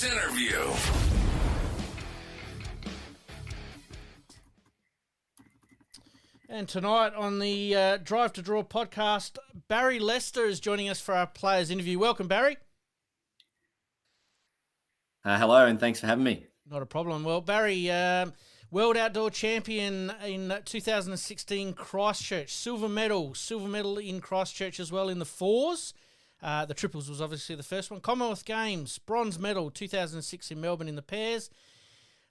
interview. And tonight on the Drive to Draw podcast, Barrie Lester is joining us for our players interview. Welcome, Barrie. Hello, and thanks for having me. Not a problem. Well, Barrie, World Outdoor Champion in 2016 Christchurch. Silver medal in Christchurch as well in the fours. The triples was obviously the first one. Commonwealth Games, bronze medal 2006 in Melbourne in the pairs.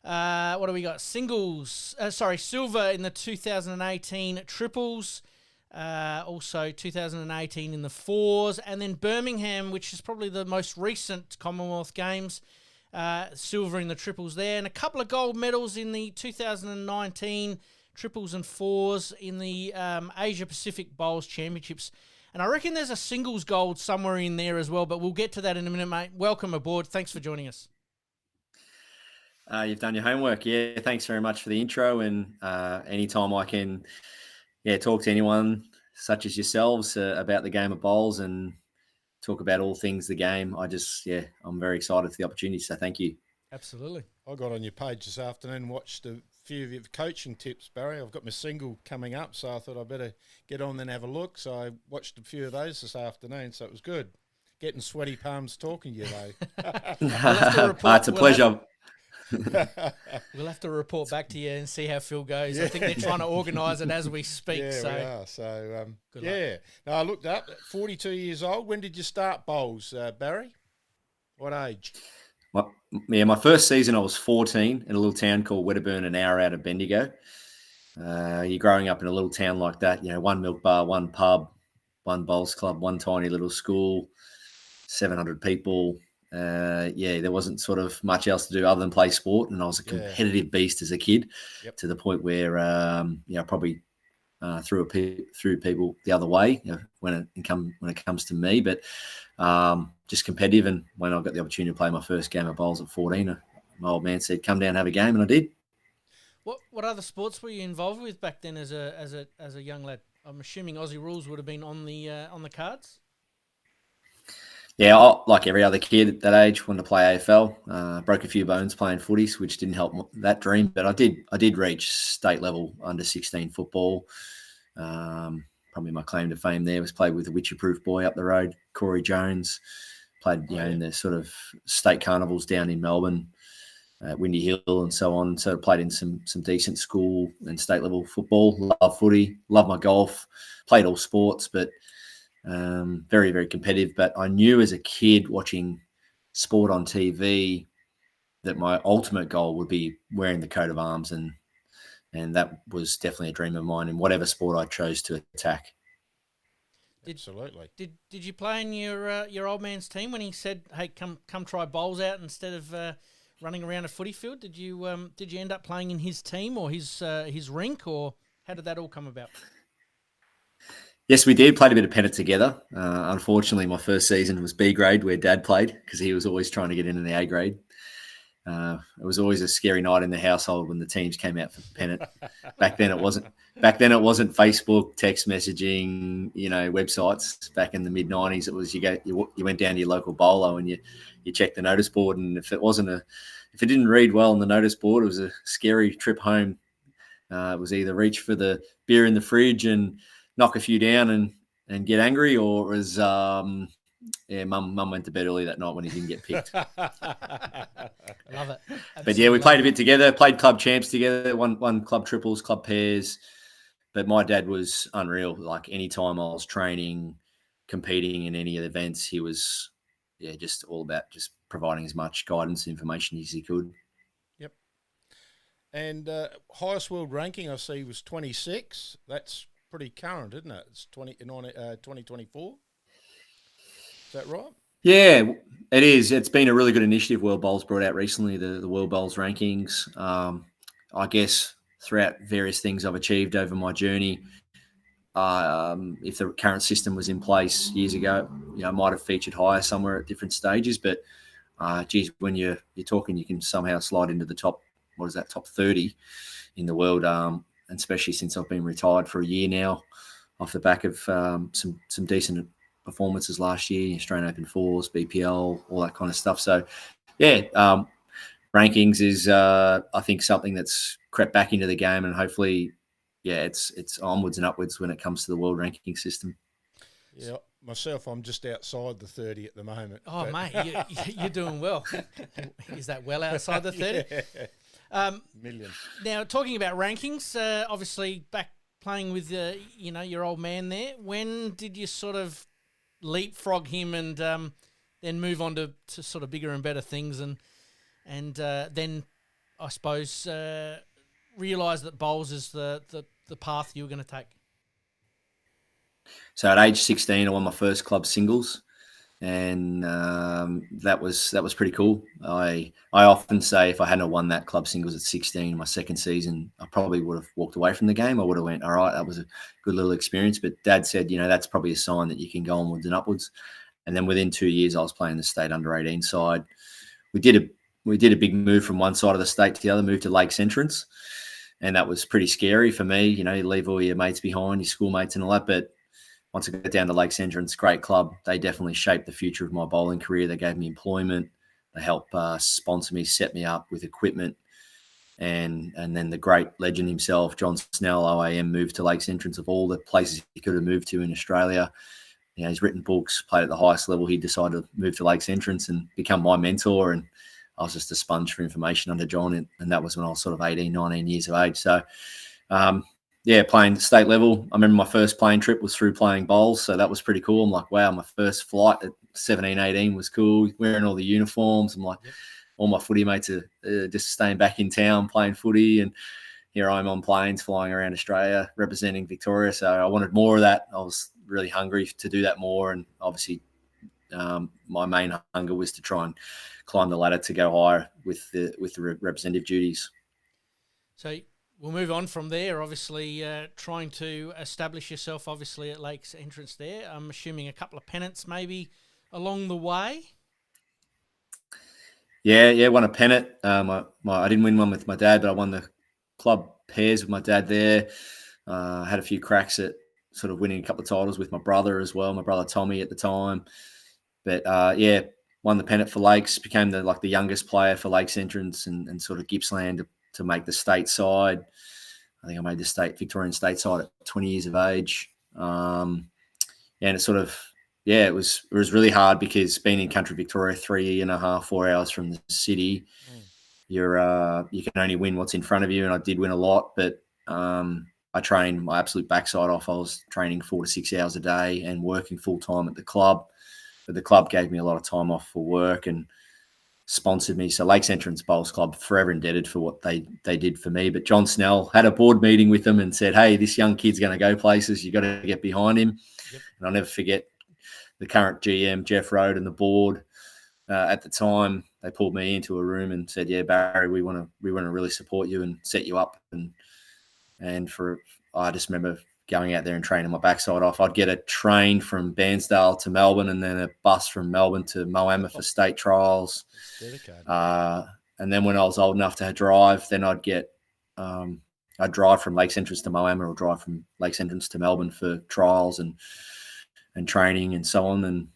What do we got? Silver in the 2018 triples. Also 2018 in the fours. And then Birmingham, which is probably the most recent Commonwealth Games. Silver in the triples there. And a couple of gold medals in the 2019 triples and fours in the Asia Pacific Bowls Championships. And I reckon there's a singles gold somewhere in there as well, but we'll get to that in a minute, mate. Welcome aboard. Thanks for joining us. You've done your homework. Yeah, thanks very much for the intro. And anytime I can talk to anyone such as yourselves about the game of bowls and talk about all things the game, I'm very excited for the opportunity. So thank you. Absolutely. I got on your page this afternoon and watched a few of your coaching tips, Barrie. I've got my single coming up, so I thought I'd better get on and have a look. So I watched a few of those this afternoon, so it was good. Getting sweaty palms talking to you, though. It's a pleasure. We'll have to report back to you and see how Phil goes. I think they're trying to organise it as we speak. Yeah, so. we are. So, Good luck. Now, I looked up, 42 years old. When did you start bowls, Barrie? What age? My first season I was 14 in a little town called Wedderburn, an hour out of Bendigo. You're growing up in a little town like that, one milk bar, one pub, one bowls club, one tiny little school, 700 people. There wasn't sort of much else to do other than play sport, and I was a competitive beast as a kid, to the point where probably threw people the other way when it comes to me, but just competitive. And when I got the opportunity to play my first game of bowls at 14, my old man said, "Come down and have a game," and I did. What other sports were you involved with back then as a young lad? I'm assuming Aussie rules would have been on the cards. Yeah, like every other kid at that age, wanted to play AFL. Broke a few bones playing footies, which didn't help that dream. But I did reach state level under 16 football. Probably my claim to fame there was played with the Witcher-proof boy up the road, Corey Jones. Played in the sort of state carnivals down in Melbourne, Windy Hill and so on. So played in some decent school and state level football. Love footy, love my golf. Played all sports, but very, very competitive. But I knew as a kid watching sport on TV that my ultimate goal would be wearing the coat of arms, and that was definitely a dream of mine in whatever sport I chose to attack. Absolutely. Did you play in your old man's team when he said, "Hey, come try bowls out instead of running around a footy field"? Did you end up playing in his team or his rink, or how did that all come about? Yes, we did. Played a bit of pennant together. Unfortunately, my first season was B grade, where Dad played, because he was always trying to get into the A grade. It was always a scary night in the household when the teams came out for pennant. Back then, it wasn't Facebook, text messaging, websites. Back in the mid '90s, it was you went down to your local bowler and you checked the notice board, and if it didn't read well on the notice board, it was a scary trip home. It was either reach for the beer in the fridge and knock a few down and get angry, or it was mum went to bed early that night when he didn't get picked. Love it. But we played a bit together, played club champs together, won club triples, club pairs. But my dad was unreal. Like any time I was training, competing in any of the events, he was just all about just providing as much guidance and information as he could. Yep. And highest world ranking I see was 26. That's pretty current, isn't it? It's 2024. Is that right? Yeah, it is. It's been a really good initiative World Bowls brought out recently, the World Bowls rankings. I guess throughout various things I've achieved over my journey, if the current system was in place years ago, I might have featured higher somewhere at different stages. But, when you're talking, you can somehow slide into the top 30 in the world, and especially since I've been retired for a year now, off the back of some decent performances last year, Australian Open fours, BPL, all that kind of stuff. So Yeah, rankings is I think something that's crept back into the game, and hopefully, yeah, it's onwards and upwards when it comes to the world ranking system. Yeah, myself, I'm just outside the 30 at the moment. Oh, mate, you're doing well. Is that well outside the 30? Yeah. Million. Now, talking about rankings, obviously back playing with your old man there. When did you sort of leapfrog him and then move on to sort of bigger and better things, and then I suppose realise that bowls is the path you were going to take? So at age 16, I won my first club singles, and that was pretty cool. I often say if I hadn't won that club singles at 16, my second season, I probably would have walked away from the game. I would have went, all right, that was a good little experience. But Dad said, that's probably a sign that you can go onwards and upwards. And then within 2 years, I was playing the state under 18 side. We did a big move from one side of the state to the other, moved to Lakes Entrance, and that was pretty scary for me. You leave all your mates behind, your schoolmates and all that, but once I got down to Lakes Entrance, great club. They definitely shaped the future of my bowling career. They gave me employment. They helped sponsor me, set me up with equipment. And then the great legend himself, John Snell, OAM, moved to Lakes Entrance. Of all the places he could have moved to in Australia, he's written books, played at the highest level. He decided to move to Lakes Entrance and become my mentor. And I was just a sponge for information under John. And that was when I was sort of 18, 19 years of age. So, playing state level. I remember my first plane trip was through playing bowls, so that was pretty cool. I'm like, wow, my first flight at 17, 18 was cool, wearing all the uniforms. I'm like, all my footy mates are just staying back in town playing footy, and here I'm on planes flying around Australia representing Victoria. So I wanted more of that. I was really hungry to do that more, and obviously my main hunger was to try and climb the ladder to go higher with the representative duties. So we'll move on from there. Obviously, trying to establish yourself, obviously, at Lakes Entrance there. I'm assuming a couple of pennants maybe along the way. Yeah, won a pennant. I didn't win one with my dad, but I won the club pairs with my dad there. Had a few cracks at sort of winning a couple of titles with my brother as well, my brother Tommy at the time. But won the pennant for Lakes, became the youngest player for Lakes Entrance and sort of Gippsland to make the state side. I think I made the Victorian state side at 20 years of age. And it sort of, it was really hard because being in country Victoria, 3.5, 4 hours from the city, you can only win what's in front of you. And I did win a lot, but I trained my absolute backside off. I was training 4 to 6 hours a day and working full time at the club. But the club gave me a lot of time off for work and sponsored me. So Lakes Entrance Bowls Club, forever indebted for what they did for me. But John Snell had a board meeting with them and said, hey, this young kid's going to go places. You got to get behind him. Yep. And I'll never forget the current GM, Jeff Rode, and the board at the time. They pulled me into a room and said, yeah, Barry, we want to really support you and set you up. And I just remember going out there and training my backside off. I'd get a train from Bairnsdale to Melbourne and then a bus from Melbourne to Moama for state trials. And then when I was old enough to drive, then I'd drive from Lakes Entrance to Moama or drive from Lakes Entrance to Melbourne for trials and training and so on.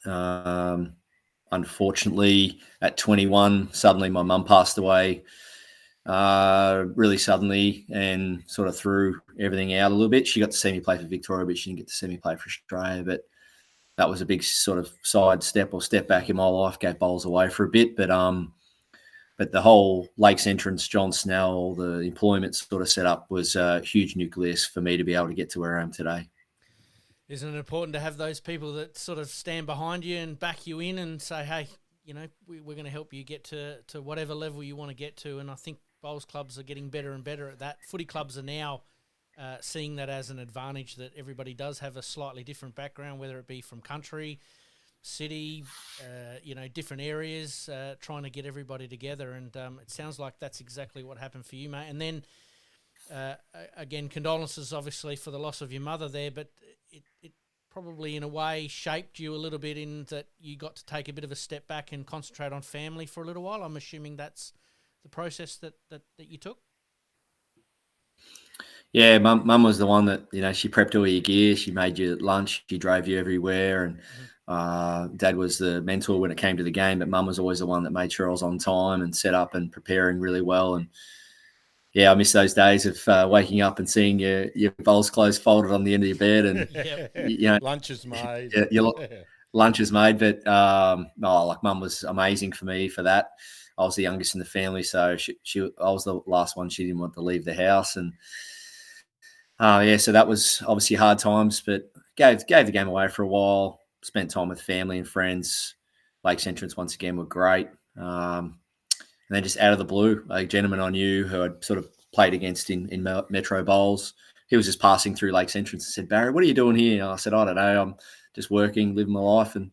And unfortunately, at 21, suddenly my mum passed away. Really suddenly, and sort of threw everything out a little bit. She got to see me play for Victoria, but she didn't get to see me play for Australia. But that was a big sort of side step or step back in my life. Gave bowls away for a bit, but the whole Lakes Entrance, John Snell, the employment sort of set up was a huge nucleus for me to be able to get to where I am today. Isn't it important to have those people that sort of stand behind you and back you in and say, hey, we're going to help you get to whatever level you want to get to? And I think bowls clubs are getting better and better at that. Footy clubs are now seeing that as an advantage, that everybody does have a slightly different background, whether it be from country, city, different areas, trying to get everybody together. And it sounds like that's exactly what happened for you, mate. And then, again, condolences, obviously, for the loss of your mother there, but it probably in a way shaped you a little bit in that you got to take a bit of a step back and concentrate on family for a little while. I'm assuming that's the process that you took. Yeah, mum was the one that, she prepped all your gear. She made you lunch. She drove you everywhere. And Dad was the mentor when it came to the game, but Mum was always the one that made sure I was on time and set up and preparing really well. And yeah, I miss those days of waking up and seeing your bowls clothes folded on the end of your bed, and lunch is made. Your lunch is made. But like Mum was amazing for me for that. I was the youngest in the family, so I was the last one. She didn't want to leave the house, and so that was obviously hard times, but gave the game away for a while. Spent time with family and friends. Lakes Entrance once again were great. And then just out of the blue, a gentleman I knew who I'd sort of played against in Metro Bowls, he was just passing through Lakes Entrance and said, "Barry, what are you doing here?" And I said, "I don't know. I'm just working, living my life." And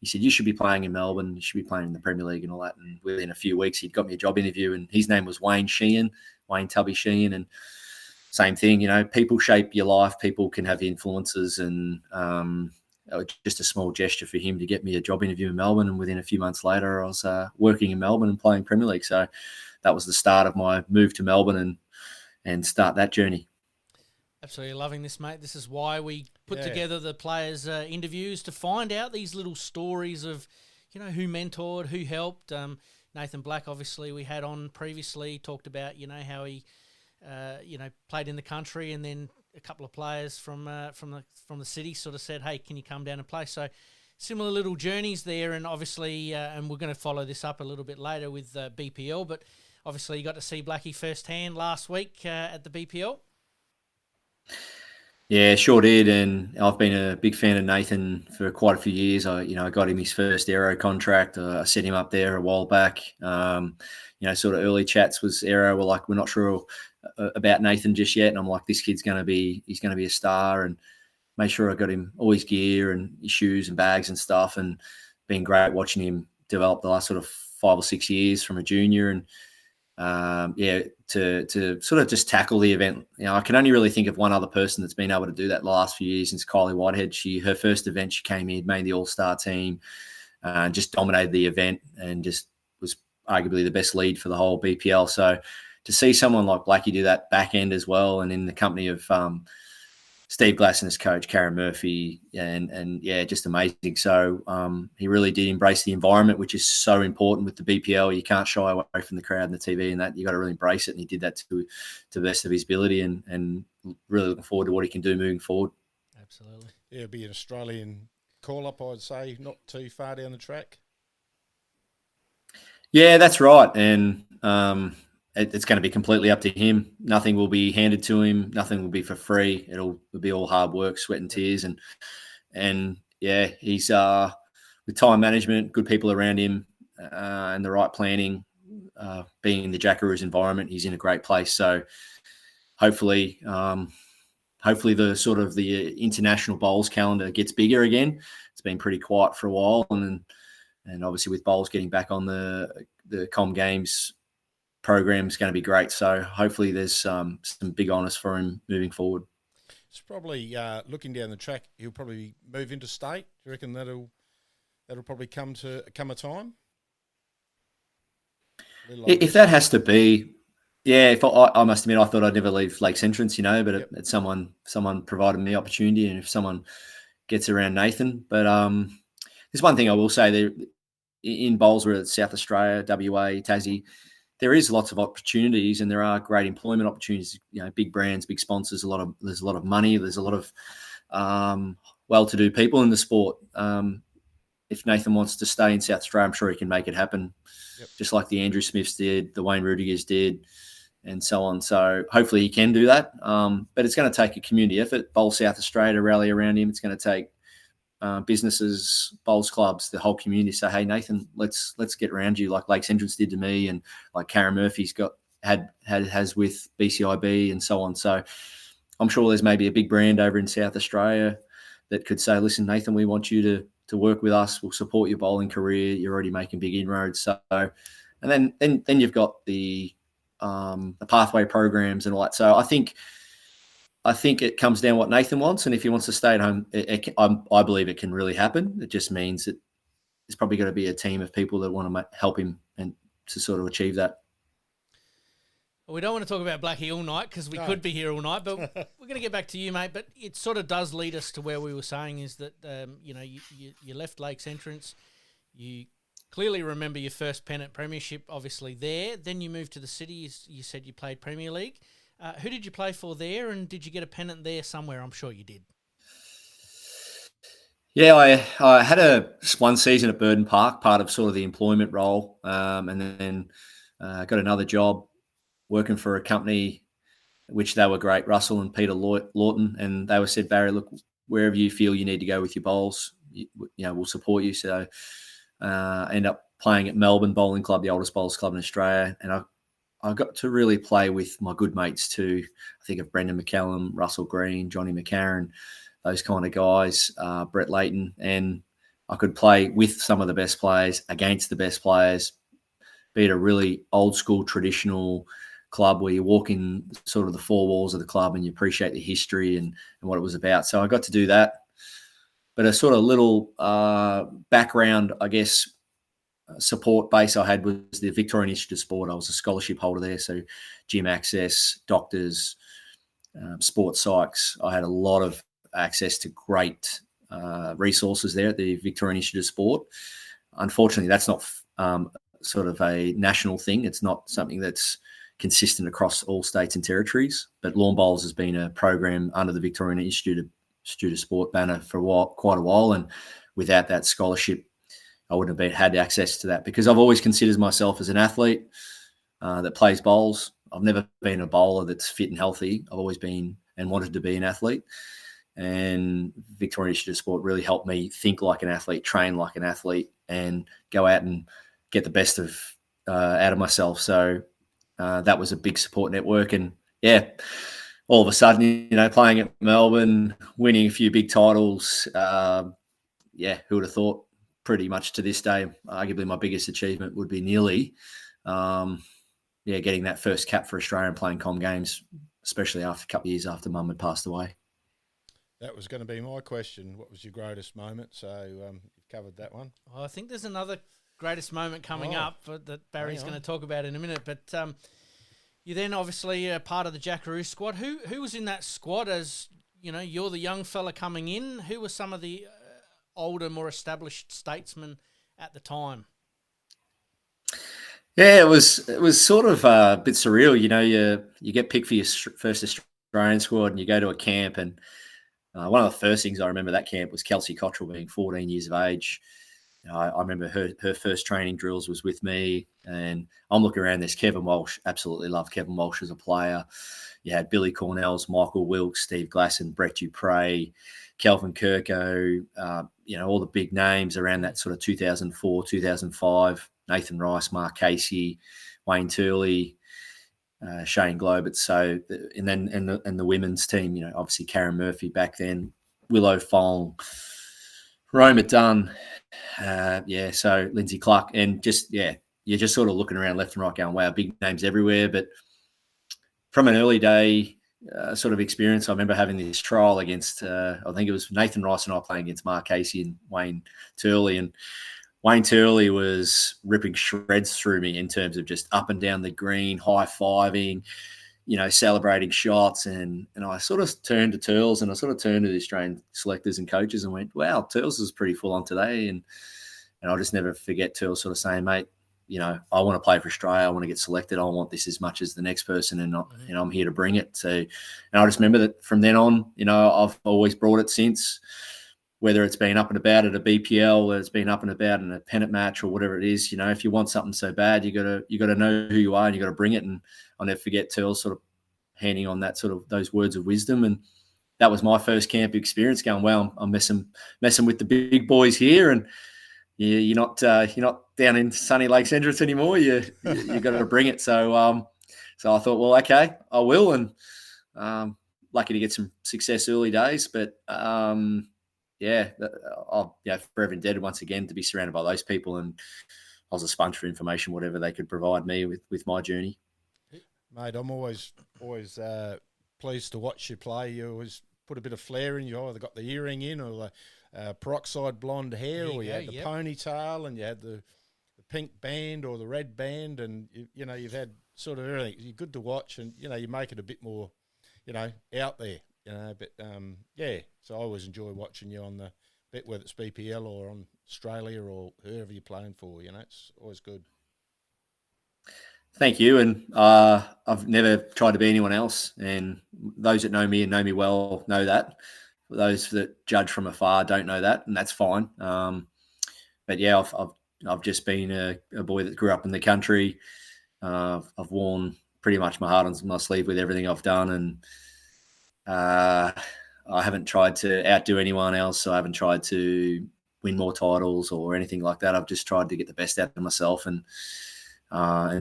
he said, "You should be playing in Melbourne. You should be playing in the Premier League and all that." And within a few weeks, he'd got me a job interview, and his name was Wayne Tubby Sheehan. And same thing, people shape your life. People can have influences, and just a small gesture for him to get me a job interview in Melbourne. And within a few months later, I was working in Melbourne and playing Premier League. So that was the start of my move to Melbourne and start that journey. Absolutely loving this, mate. This is why we put together the players' interviews, to find out these little stories of, who mentored, who helped. Nathan Black, obviously, we had on previously, talked about, how he, played in the country, and then a couple of players from the city sort of said, "Hey, can you come down and play?" So similar little journeys there, and obviously, and we're going to follow this up a little bit later with BPL, but obviously you got to see Blackie firsthand last week at the BPL. Yeah, sure did, and I've been a big fan of Nathan for quite a few years. I got him his first Aero contract. I set him up there a while back. Sort of early chats was Aero were like, "We're not sure about Nathan just yet," and I'm like, "This kid's he's going to be a star," and made sure I got him all his gear and his shoes and bags and stuff, and been great watching him develop the last sort of 5 or 6 years from a junior, and to sort of just tackle the event. I can only really think of one other person that's been able to do that the last few years, since Kylie Whitehead. Her first event, she came in, made the All-Star team, just dominated the event, and just was arguably the best lead for the whole BPL. So to see someone like Blackie do that back end as well, and in the company of Steve Glass and his coach, Karen Murphy, and just amazing. So he really did embrace the environment, which is so important with the BPL. You can't shy away from the crowd and the TV and that. You got to really embrace it, and he did that to the best of his ability, and really looking forward to what he can do moving forward. Absolutely. Yeah, it'll be an Australian call-up, I'd say, not too far down the track. Yeah, that's right, and it's going to be completely up to him. Nothing will be handed to him. Nothing will be for free. It'll be all hard work, sweat and tears. And he's with time management, good people around him, and the right planning, being in the JACKAROO's environment, he's in a great place. So hopefully the sort of the international bowls calendar gets bigger again. It's been pretty quiet for a while, and obviously with bowls getting back on the Com Games program is going to be great. So hopefully there's some big honours for him moving forward. It's probably looking down the track, he'll probably move into state. Do you reckon that'll probably come a time? If that has to be, if I must admit, I thought I'd never leave Lakes Entrance, but it's someone provided me the opportunity, and if someone gets around Nathan. But there's one thing I will say there in bowls, where it's South Australia, WA, Tassie, there is lots of opportunities, and there are great employment opportunities. Big brands, big sponsors. There's a lot of money. There's a lot of well-to-do people in the sport. If Nathan wants to stay in South Australia, I'm sure he can make it happen. Yep. Just like the Andrew Smiths did, the Wayne Rudigers did, and so on. So hopefully he can do that. But it's going to take a community effort. Bowl South Australia rally around him. It's going to take businesses, bowls clubs, the whole community say, "Hey Nathan, let's get around you," like Lakes Entrance did to me, and like Karen Murphy's has with BCIB and so on. So I'm sure there's maybe a big brand over in South Australia that could say, "Listen, Nathan, we want you to work with us. We'll support your bowling career. You're already making big inroads." So, and then you've got the pathway programs and all that. So I think it comes down what Nathan wants, and if he wants to stay at home, I believe it can really happen. It just means that there's probably got to be a team of people that want to help him and to sort of achieve that. Well, we don't want to talk about Blackie all night because we could be here all night, but we're going to get back to you, mate. But it sort of does lead us to where we were saying is that, you left Lakes Entrance. You clearly remember your first pennant premiership, obviously, there. Then you moved to the city. You said you played Premier League. Who did you play for there, and did you get a pennant there somewhere? I'm sure you did. Yeah, I had one season at Burden Park, part of sort of the employment role, and then got another job working for a company, which they were great, Russell and Peter Lawton, and they said, Barry, look, wherever you feel you need to go with your bowls, we'll support you. So I ended up playing at Melbourne Bowling Club, the oldest bowls club in Australia, and I got to really play with my good mates too. I think of Brendan McCallum, Russell Green, Johnny McCarron, those kind of guys, Brett Layton, and I could play with some of the best players, against the best players, be at a really old school, traditional club where you walk in sort of the four walls of the club and you appreciate the history and what it was about. So I got to do that. But a sort of little background, I guess, support base I had was the Victorian Institute of Sport. I was a scholarship holder there, so gym access, doctors, sports psychs. I had a lot of access to great resources there at the Victorian Institute of Sport. Unfortunately, that's not sort of a national thing. It's not something that's consistent across all states and territories. But lawn bowls has been a program under the Victorian Institute of Sport banner for quite a while, and without that scholarship, I wouldn't have had access to that, because I've always considered myself as an athlete that plays bowls. I've never been a bowler that's fit and healthy. I've always been and wanted to be an athlete. And Victorian Institute of Sport really helped me think like an athlete, train like an athlete, and go out and get the best out of myself. So that was a big support network. And yeah, all of a sudden, playing at Melbourne, winning a few big titles. Who would have thought? Pretty much to this day, arguably my biggest achievement would be nearly, getting that first cap for Australia and playing comm games, especially after a couple of years after Mum had passed away. That was going to be my question. What was your greatest moment? So you've covered that one. Well, I think there's another greatest moment coming up that Barry's going to talk about in a minute. But you then obviously are part of the JACKAROO squad. Who was in that squad? As you're the young fella coming in. Who were some of the older, more established statesmen at the time? Yeah, it was sort of a bit surreal. You get picked for your first Australian squad and you go to a camp, and one of the first things I remember that camp was Kelsey Cottrell being 14 years of age. I remember her first training drills was with me, and I'm looking around. There's Kevin Walsh. Absolutely love Kevin Walsh as a player. You had Billy Cornells, Michael Wilkes, Steve Glasson, Brett Dupre, Kelvin Kirko, all the big names around that sort of 2004, 2005, Nathan Rice, Mark Casey, Wayne Turley, Shane Globert. So, and the women's team, obviously Karen Murphy back then, Willow Fong, Roma Dunn, so Lindsay Clark, and you're just sort of looking around left and right going, wow, big names everywhere. But from an early day sort of experience, I remember having this trial against, I think it was Nathan Rice and I playing against Mark Casey and Wayne Turley. And Wayne Turley was ripping shreds through me in terms of just up and down the green, high-fiving, celebrating shots. And I sort of turned to Turles, and I sort of turned to the Australian selectors and coaches and went, wow, Turles is pretty full on today. And I'll just never forget Turles sort of saying, mate, I want to play for Australia. I want to get selected. I want this as much as the next person, and I'm here to bring it. So, and I just remember that from then on, I've always brought it since, whether it's been up and about at a BPL, or it's been up and about in a pennant match or whatever it is. If you want something so bad, you got to know who you are and you got to bring it. And I'll never forget Turles sort of handing on that sort of those words of wisdom. And that was my first camp experience. Going, well, I'm messing with the big boys here, and you're not down in sunny Lakes Entrance anymore. You got to bring it. So I thought, well, okay, I will. And lucky to get some success early days, but I'll forever indebted once again to be surrounded by those people. And I was a sponge for information, whatever they could provide me with my journey. Mate, I'm always pleased to watch you play. You always put a bit of flair in. You either got the earring in or the peroxide blonde hair, or you had the ponytail, and you had the pink band or the red band, and you've had sort of everything. You're good to watch, and you make it a bit more, out there. But yeah. So I always enjoy watching you on the bit, whether it's BPL or on Australia or whoever you're playing for. It's always good. Thank you. And I've never tried to be anyone else. And those that know me and know me well know that. Those that judge from afar don't know that, and that's fine. But yeah, I've just been a boy that grew up in the country. I've worn pretty much my heart on my sleeve with everything I've done, and I haven't tried to outdo anyone else. So I haven't tried to win more titles or anything like that. I've just tried to get the best out of myself and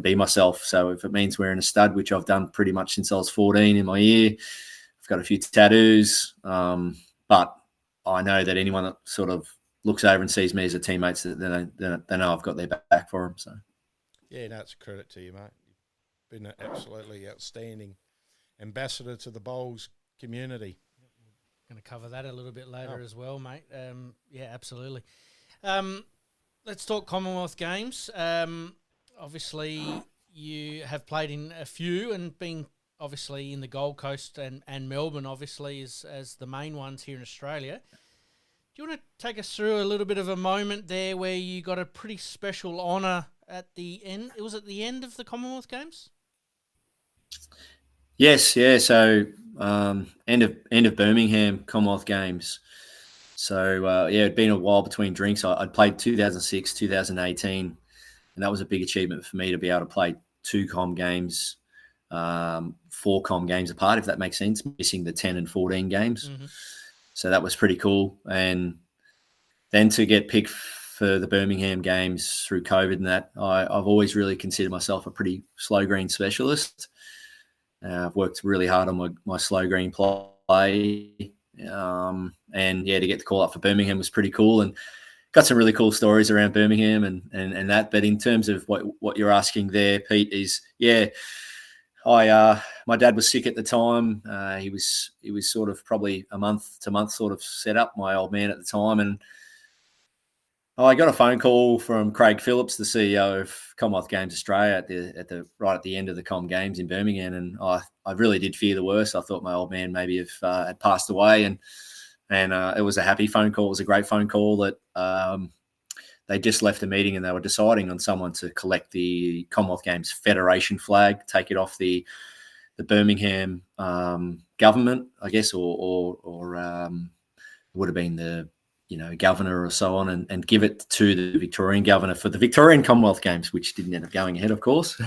be myself. So if it means wearing a stud, which I've done pretty much since I was 14 in my ear, I've got a few tattoos, but I know that anyone that sort of looks over and sees me as a teammate, they know I've got their back for them. So, yeah, no, it's a credit to you, mate. You've been an absolutely outstanding ambassador to the bowls community. Going to cover that a little bit later as well, mate. Yeah, absolutely. Let's talk Commonwealth Games. Obviously, you have played in a few and been obviously in the Gold Coast and Melbourne, obviously, as the main ones here in Australia. Do you want to take us through a little bit of a moment there where you got a pretty special honour at the end? It was at the end of the Commonwealth Games? Yes, yeah. So end of Birmingham Commonwealth Games. So yeah, it'd been a while between drinks. I'd played 2006, 2018, and that was a big achievement for me to be able to play 2 Com games, 4 Com games apart, if that makes sense, missing the 10 and 14 games. Mm-hmm. So that was pretty cool. And then to get picked for the Birmingham games through COVID and that, I've always really considered myself a pretty slow green specialist. I've worked really hard on my slow green play. And yeah, to get the call up for Birmingham was pretty cool, and got some really cool stories around Birmingham and that. But in terms of what you're asking there, Pete, is my dad was sick at the time. He was sort of probably a month to month sort of set up, my old man at the time, and I got a phone call from Craig Phillips, the CEO of Commonwealth Games Australia, right at the end of the Com Games in Birmingham, and I really did fear the worst. I thought my old man maybe had passed away, and it was a happy phone call. It was a great phone call that they just left a meeting and they were deciding on someone to collect the Commonwealth Games Federation flag, take it off the Birmingham government, I guess, or it would have been the governor or so on, and give it to the Victorian governor for the Victorian Commonwealth Games, which didn't end up going ahead, of course.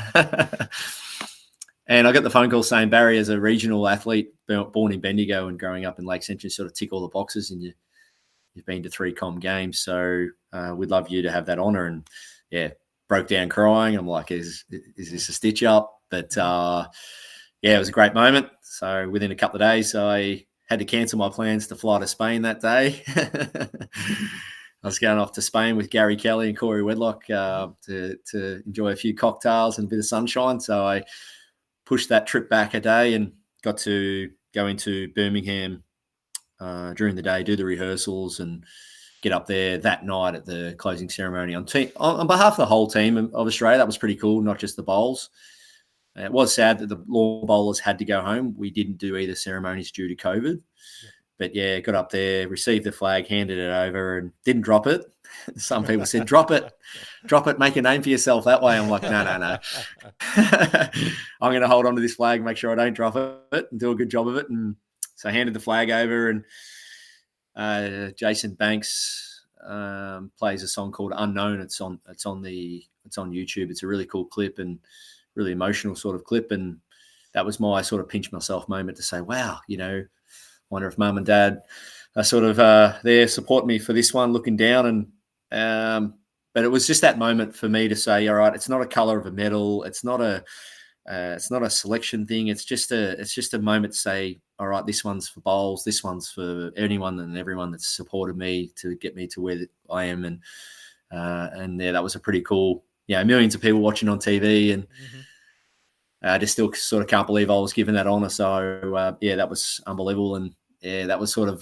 And I got the phone call saying, Barrie, as a regional athlete born in Bendigo and growing up in Lake Central, sort of tick all the boxes, and you've been to 3 Com games, so we'd love you to have that honour. And yeah, broke down crying. I'm like, is this a stitch up? But yeah, it was a great moment. So within a couple of days, I had to cancel my plans to fly to Spain that day. I was going off to Spain with Gary Kelly and Corey Wedlock to enjoy a few cocktails and a bit of sunshine. So I pushed that trip back a day and got to go into Birmingham during the day, do the rehearsals, and get up there that night at the closing ceremony on behalf of the whole team of Australia. That was pretty cool, not just the bowls. It was sad that the law bowlers had to go home. We didn't do either ceremonies due to COVID. Yeah. But yeah, got up there, received the flag, handed it over, and didn't drop it. Some people said, drop it, make a name for yourself that way. I'm like, no. I'm going to hold on to this flag, make sure I don't drop it and do a good job of it. And so I handed the flag over, and Jason Banks plays a song called Unknown. It's on YouTube. It's a really cool clip and really emotional sort of clip. And that was my sort of pinch myself moment to say, wow, wonder if mum and dad are sort of there supporting me for this one, looking down. And but it was just that moment for me to say, all right, it's not a color of a medal, it's not a selection thing, it's just a moment to say, all right, this one's for bowls, this one's for anyone and everyone that's supported me to get me to where I am. And yeah, that was a pretty cool, millions of people watching on TV, and I just still sort of can't believe I was given that honour. So yeah, that was unbelievable. And yeah, that was sort of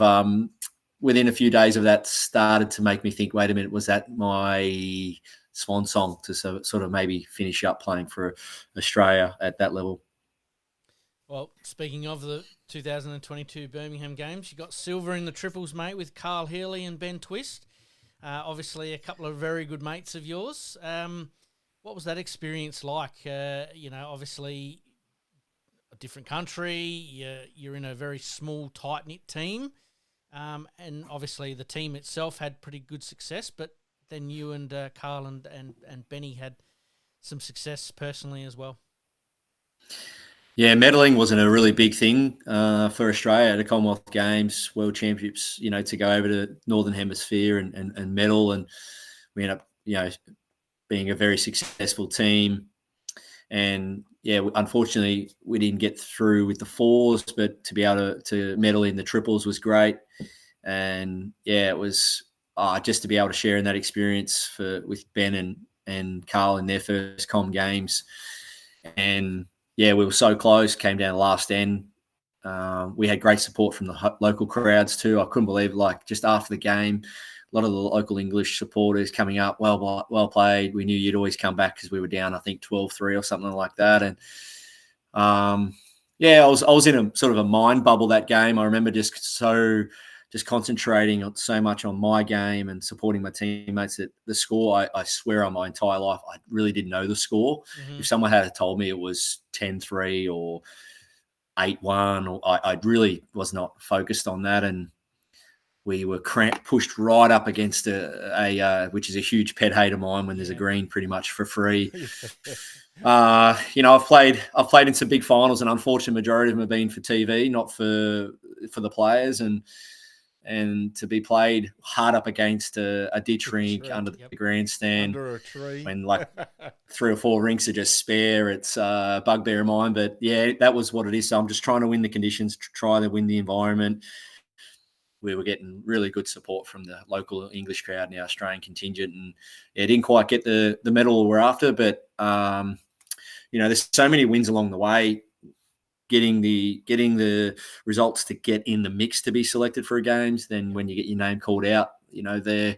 within a few days of that started to make me think, wait a minute, was that my swan song to sort of maybe finish up playing for Australia at that level. Well, speaking of the 2022 Birmingham Games, you got silver in the triples, mate, with Carl Healy and Ben Twist. Obviously, a couple of very good mates of yours. What was that experience like? Obviously, a different country. You're in a very small, tight-knit team. And obviously, the team itself had pretty good success, but then you and Carl and Benny had some success personally as well. Yeah, medalling wasn't a really big thing for Australia at the Commonwealth Games, World Championships, to go over to Northern Hemisphere and medal. And we ended up, being a very successful team. And, yeah, unfortunately, we didn't get through with the fours, but to be able to medal in the triples was great. And, yeah, it was just to be able to share in that experience with Ben and Carl in their first Com Games. And, yeah, we were so close, came down to last end. We had great support from the local crowds too. I couldn't believe, just after the game, a lot of the local English supporters coming up, well played. We knew you'd always come back because we were down, I think, 12-3 or something like that. And, I was in a sort of a mind bubble that game. I remember just concentrating so much on my game and supporting my teammates that the score, I swear on my entire life, I really didn't know the score. Mm-hmm. If someone had told me it was 10-3 or 8-1, or I really was not focused on that. And we were pushed right up against which is a huge pet hate of mine when there's a green pretty much for free. I've played in some big finals, and unfortunately majority of them have been for TV, not for the players. And to be played hard up against a ditch rink under the grandstand, under a tree, when 3 or 4 rinks are just spare, it's a bugbear of mine. But yeah, that was what it is. So I'm just trying to win the conditions, try to win the environment. We were getting really good support from the local English crowd and the Australian contingent, and didn't quite get the medal we're after. But there's so many wins along the way. Getting the results to get in the mix to be selected for games, then when you get your name called out, they're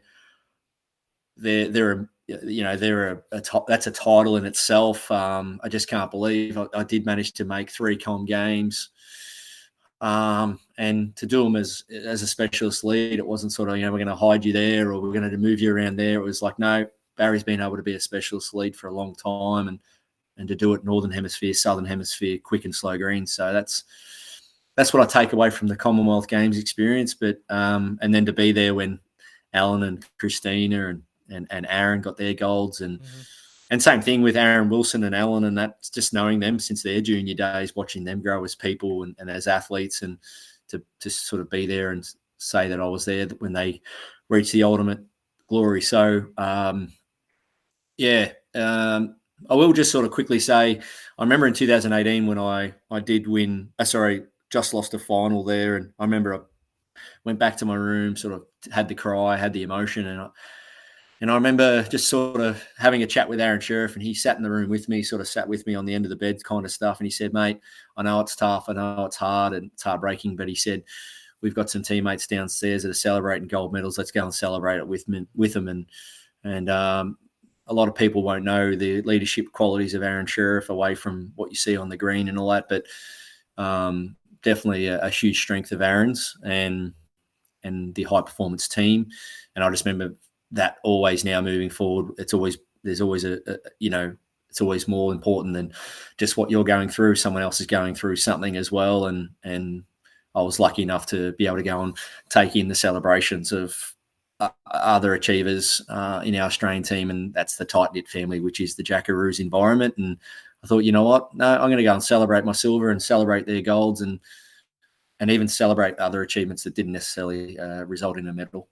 that's a title in itself. I just can't believe I did manage to make 3 Com Games, and to do them as a specialist lead. It wasn't sort of we're going to hide you there or we're going to move you around there. It was like, no, Barry's been able to be a specialist lead for a long time, and to do it Northern Hemisphere, Southern Hemisphere, quick and slow green. So that's what I take away from the Commonwealth Games experience. But and then to be there when Alan and Christina and Aaron got their golds, and same thing with Aaron Wilson and Alan, and that's just knowing them since their junior days, watching them grow as people and as athletes, and to sort of be there and say that I was there when they reached the ultimate glory. So I will just sort of quickly say, I remember in 2018 when I did win, just lost a final there. And I remember I went back to my room, sort of had the cry, had the emotion. And I remember just sort of having a chat with Aaron Sheriff, and he sat in the room with me, sort of sat with me on the end of the bed kind of stuff. And he said, mate, I know it's tough. I know it's hard and it's heartbreaking. But he said, we've got some teammates downstairs that are celebrating gold medals. Let's go and celebrate it with them. And a lot of people won't know the leadership qualities of Aaron Sheriff away from what you see on the green and all that, but definitely a huge strength of Aaron's and the high performance team. And I just remember that always now moving forward, there's always it's always more important than just what you're going through. Someone else is going through something as well. And I was lucky enough to be able to go and take in the celebrations of other achievers in our Australian team, and that's the tight-knit family, which is the JACKAROO's environment. And I thought, you know what? No, I'm going to go and celebrate my silver and celebrate their golds and even celebrate other achievements that didn't necessarily result in a medal.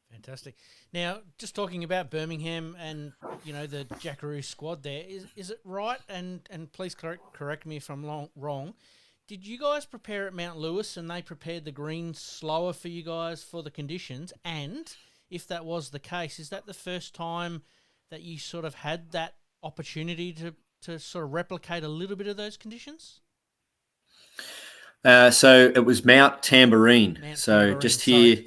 Fantastic. Now, just talking about Birmingham and, the JACKAROO squad there, is it right, and please correct me if I'm wrong, did you guys prepare at Mount Lewis and they prepared the greens slower for you guys for the conditions? And if that was the case, is that the first time that you sort of had that opportunity to sort of replicate a little bit of those conditions? So it was Mount Tambourine. Just here.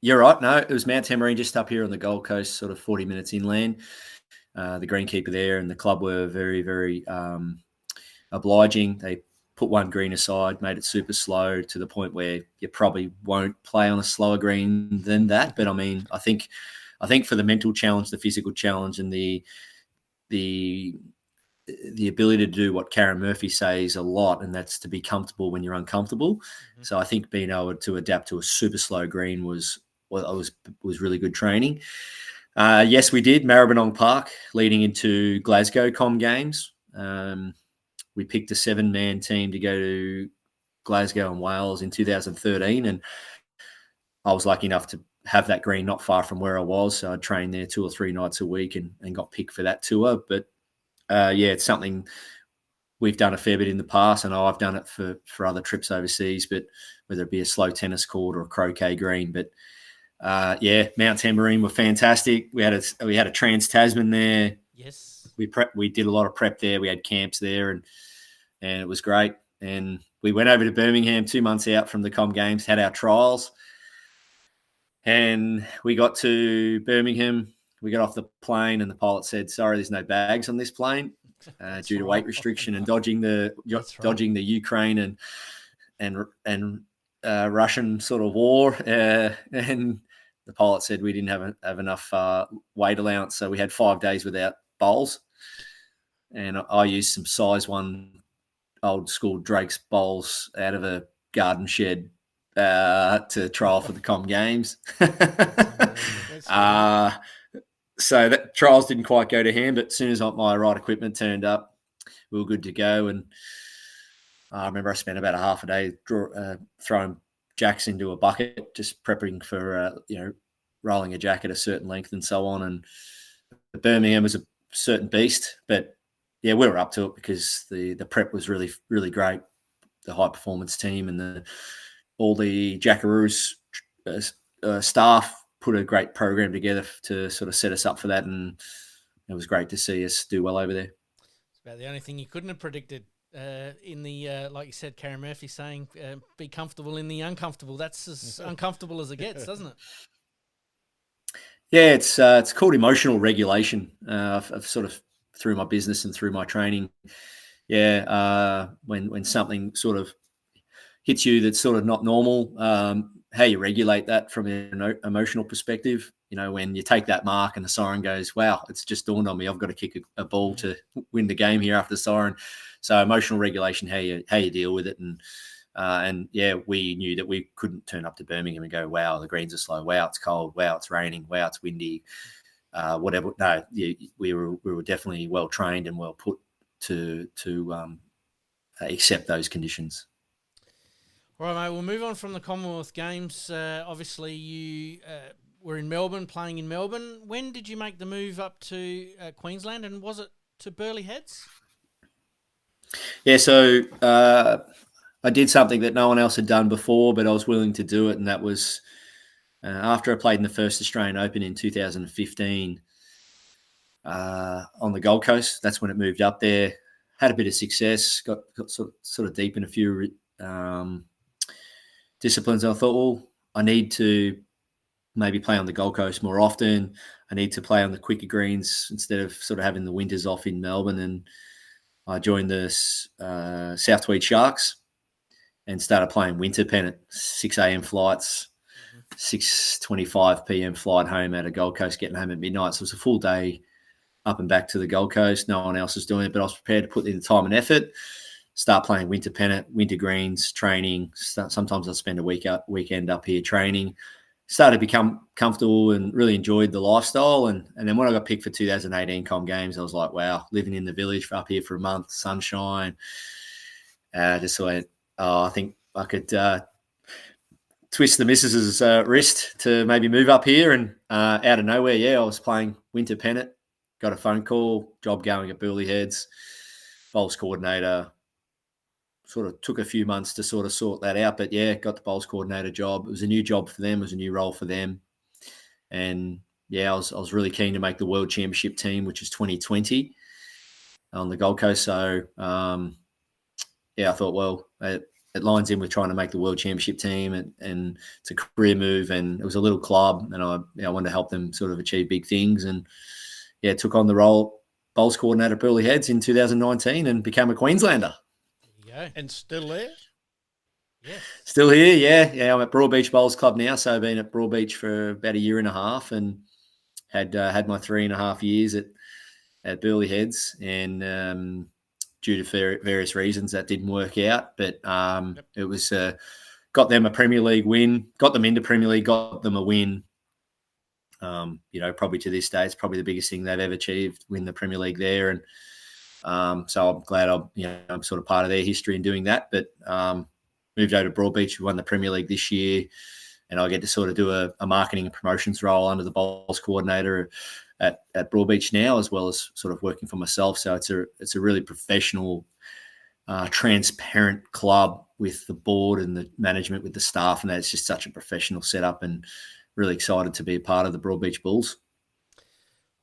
You're right. No, it was Mount Tamarine, just up here on the Gold Coast, sort of 40 minutes inland. The greenkeeper there and the club were very, very obliging. They put one green aside, made it super slow to the point where you probably won't play on a slower green than that. But I mean, I think for the mental challenge, the physical challenge, and the ability to do what Karen Murphy says a lot, and that's to be comfortable when you're uncomfortable. Mm-hmm. So I think being able to adapt to a super slow green was really good training. Yes, we did. Maribyrnong Park leading into Glasgow Com Games. We picked a 7-man team to go to Glasgow and Wales in 2013, and I was lucky enough to have that green not far from where I was. So I trained there 2 or 3 nights a week and got picked for that tour. But it's something we've done a fair bit in the past, and I've done it for other trips overseas, but whether it be a slow tennis court or a croquet green. But Mount Tamarine were fantastic. We had a Trans-Tasman there. Yes. We did a lot of prep there. We had camps there, and it was great. And we went over to Birmingham 2 months out from the Com Games, had our trials, and we got to Birmingham. We got off the plane, and the pilot said, "Sorry, there's no bags on this plane due to weight restriction and dodging the Ukraine and Russian sort of war." And the pilot said we didn't have enough weight allowance, so we had 5 days without bowls. And I used some size 1 old school Drake's bowls out of a garden shed to trial for the Com Games. So that trials didn't quite go to hand, but as soon as my right equipment turned up, we were good to go. And I remember I spent about a half a day throwing jacks into a bucket, just prepping for rolling a jack at a certain length and so on. And Birmingham was a certain beast, but yeah, we were up to it because the prep was really, really great. The high performance team and all the JACKAROO's staff put a great program together to sort of set us up for that, and it was great to see us do well over there. It's about the only thing you couldn't have predicted in the, like you said, Karen Murphy saying, be comfortable in the uncomfortable. That's as uncomfortable as it gets, doesn't it? Yeah, it's called emotional regulation. I've sort of, through my business and through my training, when something sort of hits you that's sort of not normal, how you regulate that from an emotional perspective. When you take that mark and the siren goes, wow, it's just dawned on me, I've got to kick a ball to win the game here after the siren. So emotional regulation, how you deal with it. And we knew that we couldn't turn up to Birmingham and go, wow, the greens are slow. Wow, it's cold. Wow, it's raining. Wow, it's windy. Whatever. No, we were definitely well trained and well put to accept those conditions. All right, mate. We'll move on from the Commonwealth Games. Obviously, you were in Melbourne, playing in Melbourne. When did you make the move up to Queensland, and was it to Burleigh Heads? Yeah, so I did something that no one else had done before, but I was willing to do it, and that was after I played in the first Australian Open in 2015 on the Gold Coast. That's when it moved up there. Had a bit of success, got sort of deep in a few disciplines. I thought, well, I need to maybe play on the Gold Coast more often. I need to play on the quicker greens instead of sort of having the winters off in Melbourne. And I joined the South Tweed Sharks and started playing winter pennant, 6 a.m. flights, 6:25 p.m. flight home out of Gold Coast, getting home at midnight. So it was a full day up and back to the Gold Coast. No one else was doing it, but I was prepared to put in the time and effort, start playing winter pennant, winter greens, training. Sometimes I'd spend a weekend up here training. Started to become comfortable and really enjoyed the lifestyle. And then when I got picked for 2018 Com Games, I was like, wow, living in the village up here for a month, sunshine. Just went, I think I could twist the missus's wrist to maybe move up here. And out of nowhere, I was playing winter pennant, got a phone call, job going at Burleigh Heads, bowls coordinator. Sort of took a few months to sort of sort that out, but got the bowls coordinator job. It was a new job for them. It was a new role for them. And I was really keen to make the World Championship team, which is 2020 on the Gold Coast. So, I thought, well, it lines in with trying to make the World Championship team, and it's a career move, and it was a little club, and I wanted to help them sort of achieve big things, and took on the role bowls coordinator at Burleigh Heads in 2019 and became a Queenslander. There you go. And still there? Yes. Still here, yeah. I'm at Broadbeach Bowls Club now, so I've been at Broadbeach for about a year and a half, and had my 3.5 years at Burleigh Heads, and due to various reasons that didn't work out, but it was got them a Premier League win, got them into Premier League, got them a win. Probably to this day, it's probably the biggest thing they've ever achieved, win the Premier League there, and so I'm glad I'm sort of part of their history in doing that. But moved over to Broadbeach, we won the Premier League this year, and I get to sort of do a marketing and promotions role under the bowls coordinator at Broadbeach now, as well as sort of working for myself. So it's a really professional, transparent club with the board and the management, with the staff, and it's just such a professional setup, and really excited to be a part of the Broadbeach Bulls.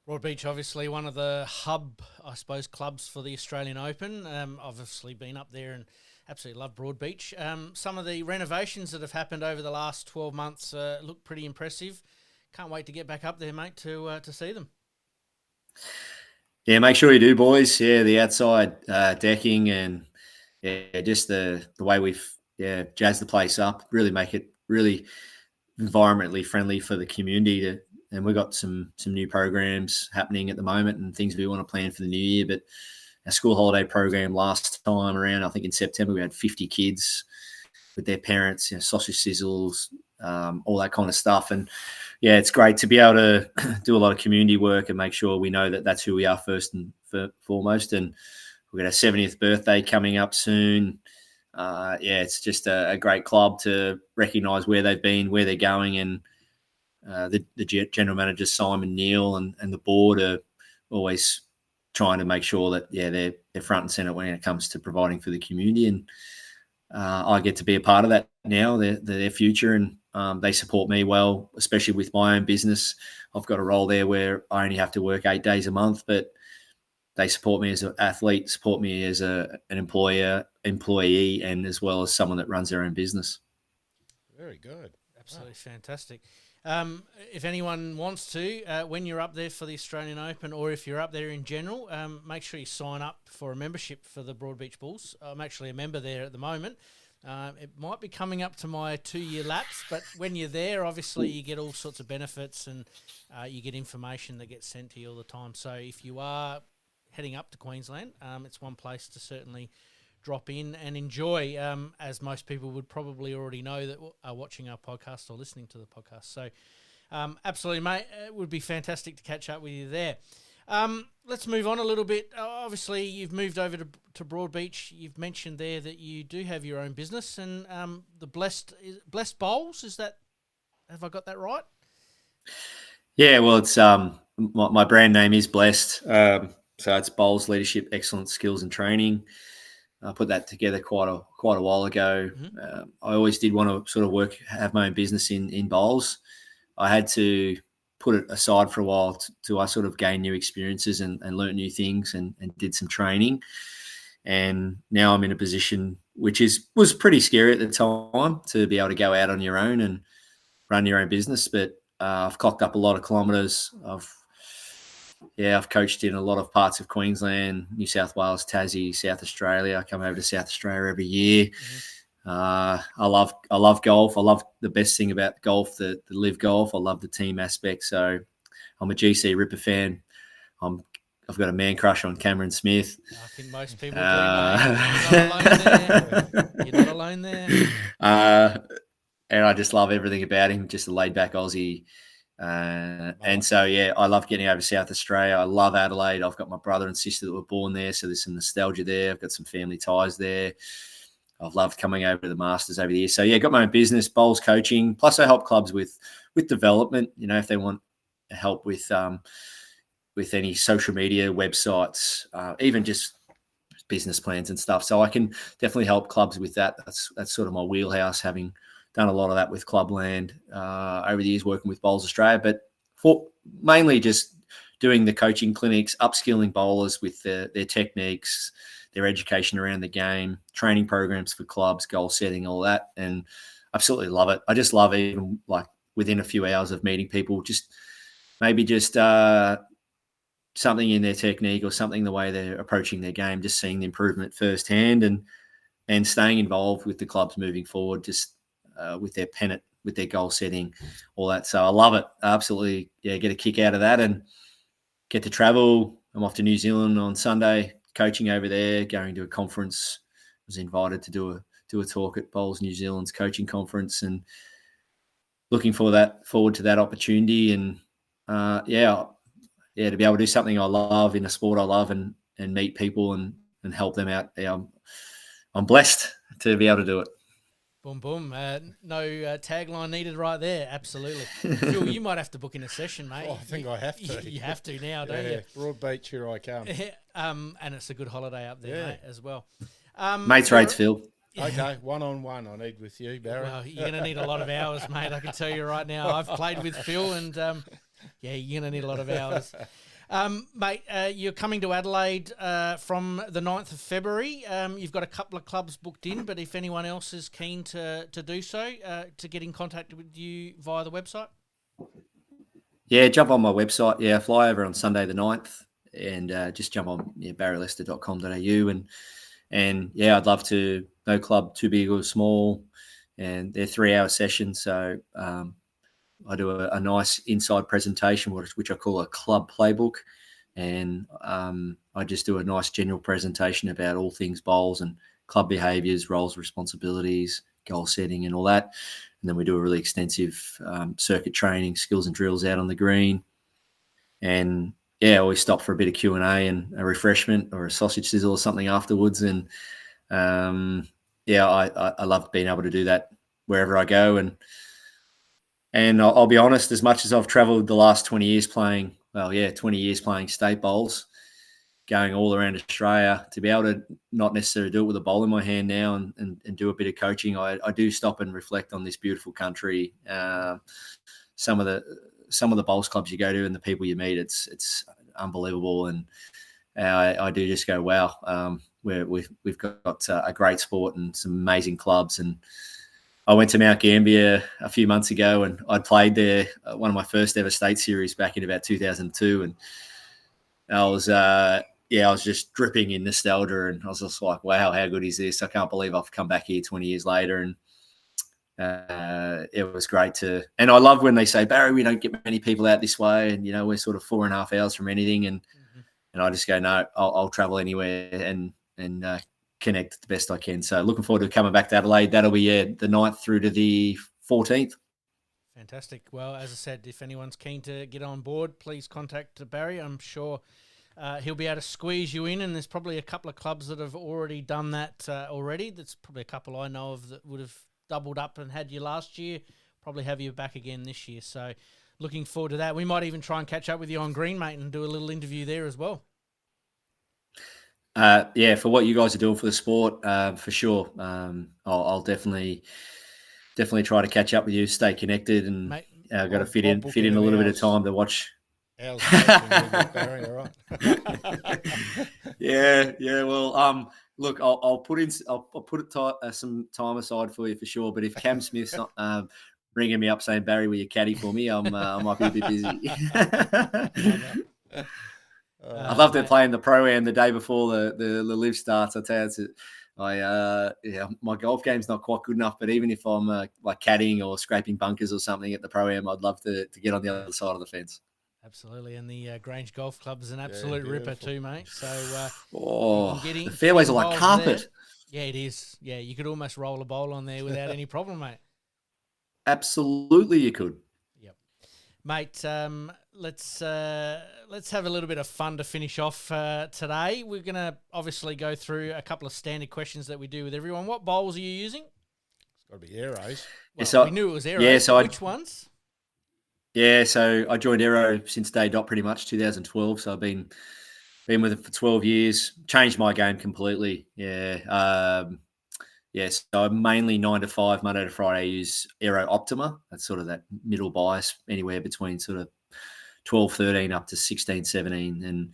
Broadbeach, obviously one of the hub, I suppose, clubs for the Australian Open. I've obviously been up there and absolutely love Broadbeach. Some of the renovations that have happened over the last 12 months look pretty impressive. Can't wait to get back up there, mate, to see them. Yeah, make sure you do, boys. Yeah, the outside decking, and just the way we've jazzed the place up, really make it really environmentally friendly for the community. And we've got some new programs happening at the moment and things we want to plan for the new year. But our school holiday program last time around, I think in September, we had 50 kids with their parents, sausage sizzles, all that kind of stuff. And it's great to be able to do a lot of community work and make sure we know that that's who we are first and foremost. And we've got our 70th birthday coming up soon. It's just a great club to recognise where they've been, where they're going, and the general manager Simon Neal and the board are always trying to make sure that they're front and centre when it comes to providing for the community, and I get to be a part of that now. Their future, and they support me well, especially with my own business. I've got a role there where I only have to work 8 days a month, but they support me as an athlete, support me as an employee, and as well as someone that runs their own business. Very good. Absolutely fantastic. If anyone wants to, when you're up there for the Australian Open, or if you're up there in general, make sure you sign up for a membership for the Broadbeach Bulls. I'm actually a member there at the moment. It might be coming up to my 2-year lapse, but when you're there, obviously you get all sorts of benefits, and you get information that gets sent to you all the time. So if you are heading up to Queensland, it's one place to certainly drop in and enjoy, as most people would probably already know that are watching our podcast or listening to the podcast. So absolutely, mate, it would be fantastic to catch up with you there. Let's move on a little bit. Obviously, you've moved over to Broadbeach. You've mentioned there that you do have your own business, and the Blessed Bowls, have I got that right? Yeah, well, it's my brand name is Blessed. So it's Bowls Leadership Excellence Skills and Training. I put that together quite a while ago. Mm-hmm. I always did want to sort of have my own business in bowls. I had to put it aside for a while to I sort of gain new experiences and learn new things and did some training. And now I'm in a position which was pretty scary at the time, to be able to go out on your own and run your own business. But I've clocked up a lot of kilometres. I've coached in a lot of parts of Queensland, New South Wales, Tassie, South Australia. I come over to South Australia every year. Mm-hmm. I love golf. I love the best thing about golf, the live golf. I love the team aspect. So I'm a GC Ripper fan. I've got a man crush on Cameron Smith. I think most people do, mate. You're not alone there. And I just love everything about him, just a laid-back Aussie. And so, I love getting over to South Australia. I love Adelaide. I've got my brother and sister that were born there, so there's some nostalgia there. I've got some family ties there. I've loved coming over to the Masters over the years. So, got my own business, bowls coaching. Plus, I help clubs with development, if they want help with any social media, websites, even just business plans and stuff. So I can definitely help clubs with that. That's sort of my wheelhouse, having done a lot of that with Clubland over the years, working with Bowls Australia, but mainly just doing the coaching clinics, upskilling bowlers with their techniques, their education around the game, training programs for clubs, goal setting, all that, and absolutely love it. I just love even like within a few hours of meeting people, just maybe just something in their technique or something the way they're approaching their game, just seeing the improvement firsthand and staying involved with the clubs moving forward, just with their pennant, with their goal setting, all that. So I love it. Absolutely, yeah, get a kick out of that and get to travel. I'm off to New Zealand on Sunday, coaching over there, going to a conference. I was invited to do a talk at Bowls New Zealand's coaching conference, and looking forward to that opportunity. And to be able to do something I love in a sport I love and meet people and help them out. Yeah, I'm blessed to be able to do it. Boom, boom. No tagline needed right there. Absolutely. Phil, you might have to book in a session, mate. Oh, I think I have to. You have to now, don't you? Broadbeach, here I come. And it's a good holiday up there, mate, as well. Mates rates, Phil. Okay, one-on-one I need with you, Barry. Well, you're going to need a lot of hours, mate. I can tell you right now. I've played with Phil and, you're going to need a lot of hours. Mate, you're coming to Adelaide from the 9th of February. You've got a couple of clubs booked in, but if anyone else is keen to do so, to get in contact with you via the website? Yeah, jump on my website. Yeah, fly over on Sunday the 9th and just jump on barrieleicester.com.au and I'd love to. No club too big or small, and they're 3-hour sessions. So I do a nice inside presentation, which I call a club playbook, and I just do a nice general presentation about all things bowls and club behaviours, roles, responsibilities, goal setting, and all that. And then we do a really extensive circuit training, skills and drills out on the green, and I always stop for a bit of Q&A and a refreshment or a sausage sizzle or something afterwards. And I love being able to do that wherever I go. And I'll be honest, as much as I've travelled the last 20 years playing state bowls, going all around Australia, to be able to not necessarily do it with a bowl in my hand now and do a bit of coaching, I do stop and reflect on this beautiful country. Some of the bowls clubs you go to and the people you meet, it's unbelievable. And I do just go, wow, we've got a great sport and some amazing clubs. And I went to Mount Gambier a few months ago and I'd played there one of my first ever state series back in about 2002. And I was just dripping in nostalgia, and I was just like, wow, how good is this? I can't believe I've come back here 20 years later. And it was great to, and I love when they say, Barry, we don't get many people out this way. And, we're sort of 4.5 hours from anything. And I just go, no, I'll travel anywhere and connect the best I can. So looking forward to coming back to Adelaide. That'll be the 9th through to the 14th. Fantastic. Well, as I said, if anyone's keen to get on board, please contact Barry. I'm sure he'll be able to squeeze you in, and there's probably a couple of clubs that have already done that already. There's probably a couple I know of that would have doubled up and had you last year, probably have you back again this year. So looking forward to that. We might even try and catch up with you on green, mate, and do a little interview there as well. For what you guys are doing for the sport, for sure. I'll definitely try to catch up with you, stay connected, and I've got to fit in a little bit of time to watch. Barry, all right. Yeah. Well, look, I'll put some time aside for you for sure. But if Cam Smith's ringing me up saying, Barry, will you caddy for me? I might be a bit busy. I love that playing the Pro-Am the day before the live starts. I tell you, my golf game's not quite good enough, but even if I'm like caddying or scraping bunkers or something at the Pro-Am, I'd love to get on the other side of the fence. Absolutely, and the Grange Golf Club is an absolute ripper too, mate. So the fairways are like carpet. There. Yeah, it is. Yeah, you could almost roll a bowl on there without any problem, mate. Absolutely, you could. Yep, mate. Let's have a little bit of fun to finish off today. We're going to obviously go through a couple of standard questions that we do with everyone. What bowls are you using? It's got to be Aeros. Well, we knew it was Aeros. Yeah, so which ones? Yeah, so I joined Aero since day dot pretty much 2012. So I've been with it for 12 years. Changed my game completely. Yeah. So I'm mainly 9 to 5, Monday to Friday. I use Aero Optima. That's sort of that middle bias, anywhere between sort of 12, 13 up to 16, 17.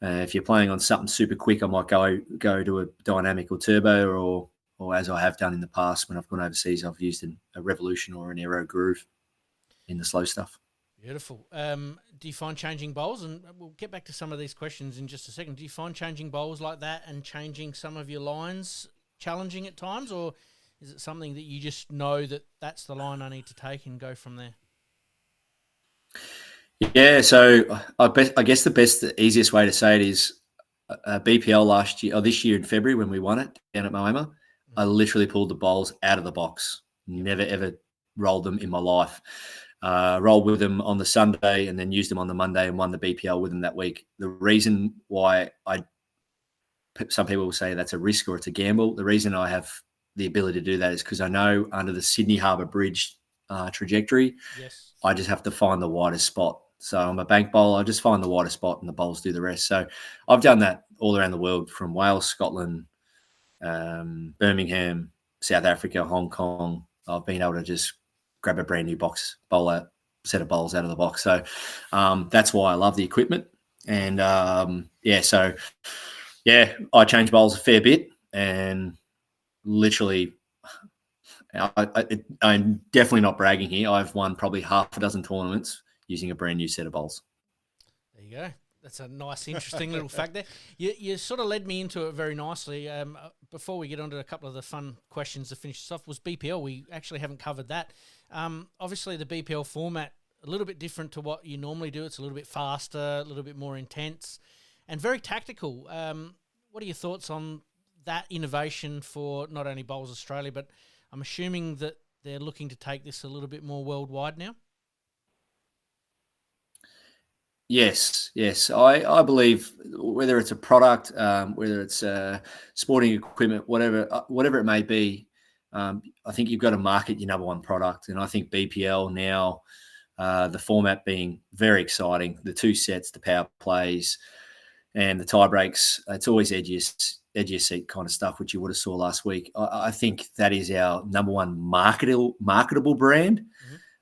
If you're playing on something super quick, I might go to a dynamic or turbo, or as I have done in the past when I've gone overseas, I've used a revolution or an aero groove in the slow stuff. Beautiful. Do you find changing bowls, and we'll get back to some of these questions in just a second, do you find changing bowls like that and changing some of your lines challenging at times, or is it something that you just know that that's the line I need to take and go from there? Yeah, so I guess the easiest way to say it is BPL last year, or this year in February when we won it down at Moama, I literally pulled the bowls out of the box. Never, ever rolled them in my life. Rolled with them on the Sunday and then used them on the Monday and won the BPL with them that week. The reason why some people will say that's a risk or it's a gamble. The reason I have the ability to do that is because I know under the Sydney Harbour Bridge trajectory, yes, I just have to find the widest spot. So I'm a bank bowler. I just find the widest spot and the bowls do the rest. So I've done that all around the world, from Wales, Scotland, Birmingham, South Africa, Hong Kong. I've been able to just grab a brand new set of bowls out of the box. So that's why I love the equipment. And I change bowls a fair bit, and literally, I'm definitely not bragging here. I've won probably half a dozen tournaments using a brand new set of bowls. There you go. That's a nice, interesting little fact there. You sort of led me into it very nicely. Before we get on to a couple of the fun questions to finish this off, was BPL. We actually haven't covered that. Obviously, the BPL format, a little bit different to what you normally do. It's a little bit faster, a little bit more intense, and very tactical. What are your thoughts on that innovation for not only Bowls Australia, but I'm assuming that they're looking to take this a little bit more worldwide now? Yes. I believe whether it's a product, whether it's sporting equipment, whatever it may be, I think you've got to market your number one product. And I think BPL now, the format being very exciting, the two sets, the power plays, and the tie breaks, it's always edge your seat kind of stuff, which you would have saw last week. I think that is our number one marketable brand.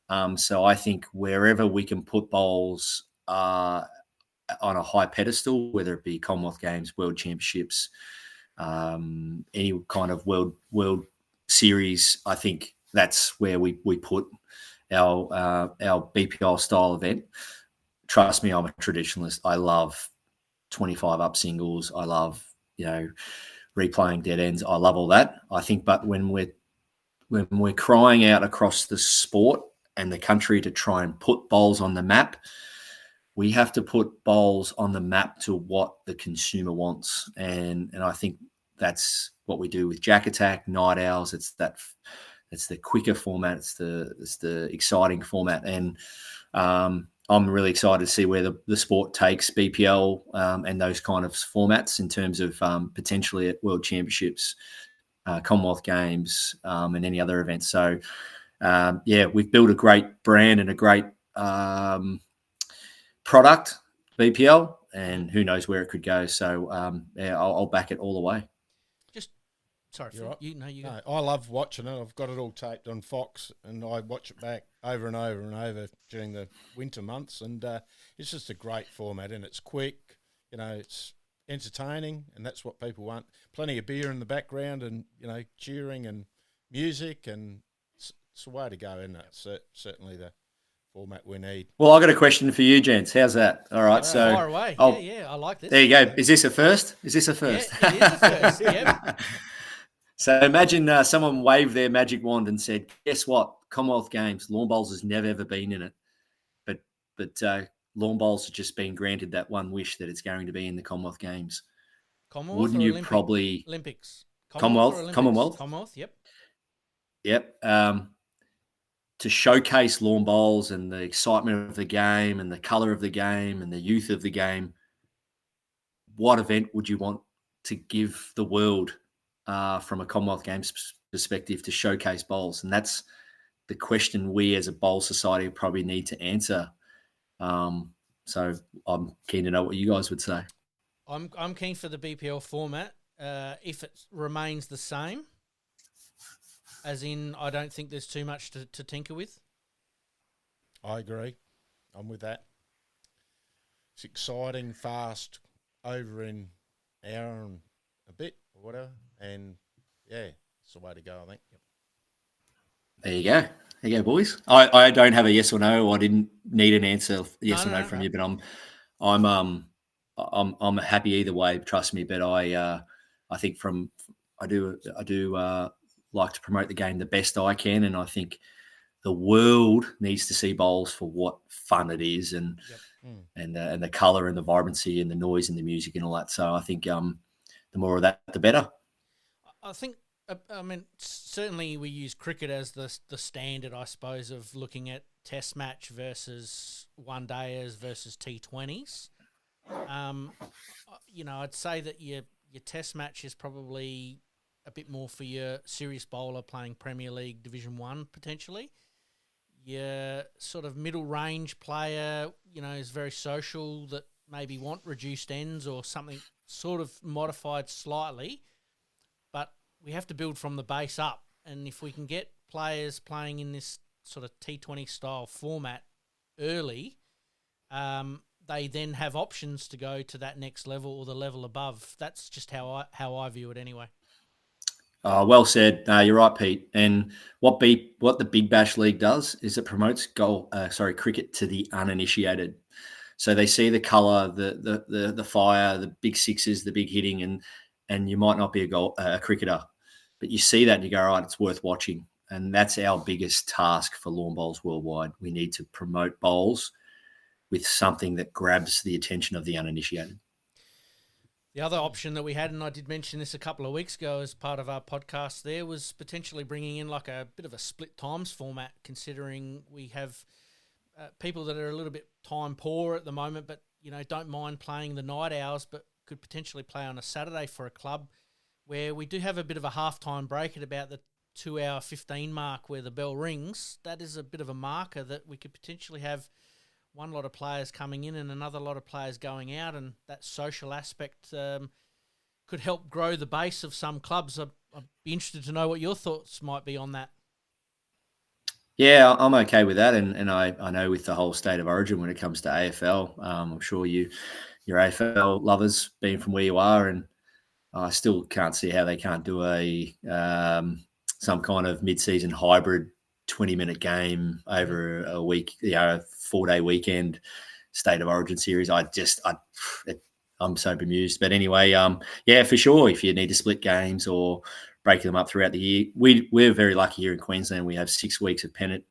Mm-hmm. So I think wherever we can put bowls on a high pedestal, whether it be Commonwealth Games, World Championships, any kind of World Series, I think that's where we put our BPL style event. Trust me, I'm a traditionalist. I love 25 up singles. I love, replaying dead ends. I love all that. I think, but when we're crying out across the sport and the country to try and put bowls on the map, we have to put bowls on the map to what the consumer wants. And I think that's what we do with Jack Attack, Night Owls. It's the quicker format. It's the exciting format. And I'm really excited to see where the sport takes BPL and those kind of formats in terms of potentially at World Championships, Commonwealth Games, and any other events. So, we've built a great brand and a great product, BPL, and who knows where it could go. So, I'll back it all the way. Sorry, You're right. No, I love watching it. I've got it all taped on Fox, and I watch it back over and over and over during the winter months. And it's just a great format, and it's quick. It's entertaining, and that's what people want. Plenty of beer in the background, and cheering and music, and it's the way to go, isn't it? Certainly the format we need. Well, I got a question for you, gents. How's that? All right, so fire away. I like this. There you go. Is this a first? Yeah, it is a first. Yep. So imagine someone waved their magic wand and said, guess what? Commonwealth Games, lawn bowls has never, ever been in it. But lawn bowls have just been granted that one wish that it's going to be in the Commonwealth Games. Commonwealth Wouldn't or you Olympic? probably... Olympics. Commonwealth. Commonwealth, yep. Yep. To showcase lawn bowls and the excitement of the game and the colour of the game and the youth of the game, what event would you want to give the world from a Commonwealth Games perspective to showcase bowls? And that's the question we as a bowl society probably need to answer. So I'm keen to know what you guys would say. I'm keen for the BPL format if it remains the same, as in I don't think there's too much to tinker with. I agree. I'm with that. It's exciting, fast, over in an hour and a bit or whatever. And yeah, it's the way to go, I think. There you go. There you go, boys. I don't have a yes or no. I didn't need an answer, yes or no from you, but I'm happy either way. Trust me. But I think I do like to promote the game the best I can, and I think the world needs to see bowls for what fun it is, and the colour and the vibrancy and the noise and the music and all that. So I think the more of that, the better. I think, I mean, certainly we use cricket as the standard, I suppose, of looking at Test match versus one dayers versus T20s. I'd say that your Test match is probably a bit more for your serious bowler playing Premier League Division 1 potentially. Your sort of middle range player, is very social, that maybe want reduced ends or something sort of modified slightly. But we have to build from the base up. And if we can get players playing in this sort of T20 style format early, they then have options to go to that next level or the level above. That's just how I view it anyway. Well said. You're right, Pete. And what the Big Bash League does is it promotes cricket to the uninitiated. So they see the colour, the fire, the big sixes, the big hitting, and you might not be a cricketer, but you see that and you go, all right, it's worth watching. And that's our biggest task for lawn bowls worldwide. We need to promote bowls with something that grabs the attention of the uninitiated. The other option that we had, and I did mention this a couple of weeks ago as part of our podcast there, was potentially bringing in like a bit of a split times format, considering we have people that are a little bit time poor at the moment, but, don't mind playing the night hours, but could potentially play on a Saturday for a club where we do have a bit of a halftime break at about the 2-hour 15 mark where the bell rings. That is a bit of a marker that we could potentially have one lot of players coming in and another lot of players going out, and that social aspect could help grow the base of some clubs. I'd be interested to know what your thoughts might be on that. Yeah, I'm okay with that, and I know with the whole state of origin when it comes to AFL, I'm sure you're AFL lovers, being from where you are, and I still can't see how they can't do a some kind of mid-season hybrid 20-minute game over a week, 4-day weekend state of origin series. I'm so bemused. But anyway, yeah, for sure, if you need to split games or break them up throughout the year, we're very lucky here in Queensland. We have 6 weeks of pennant,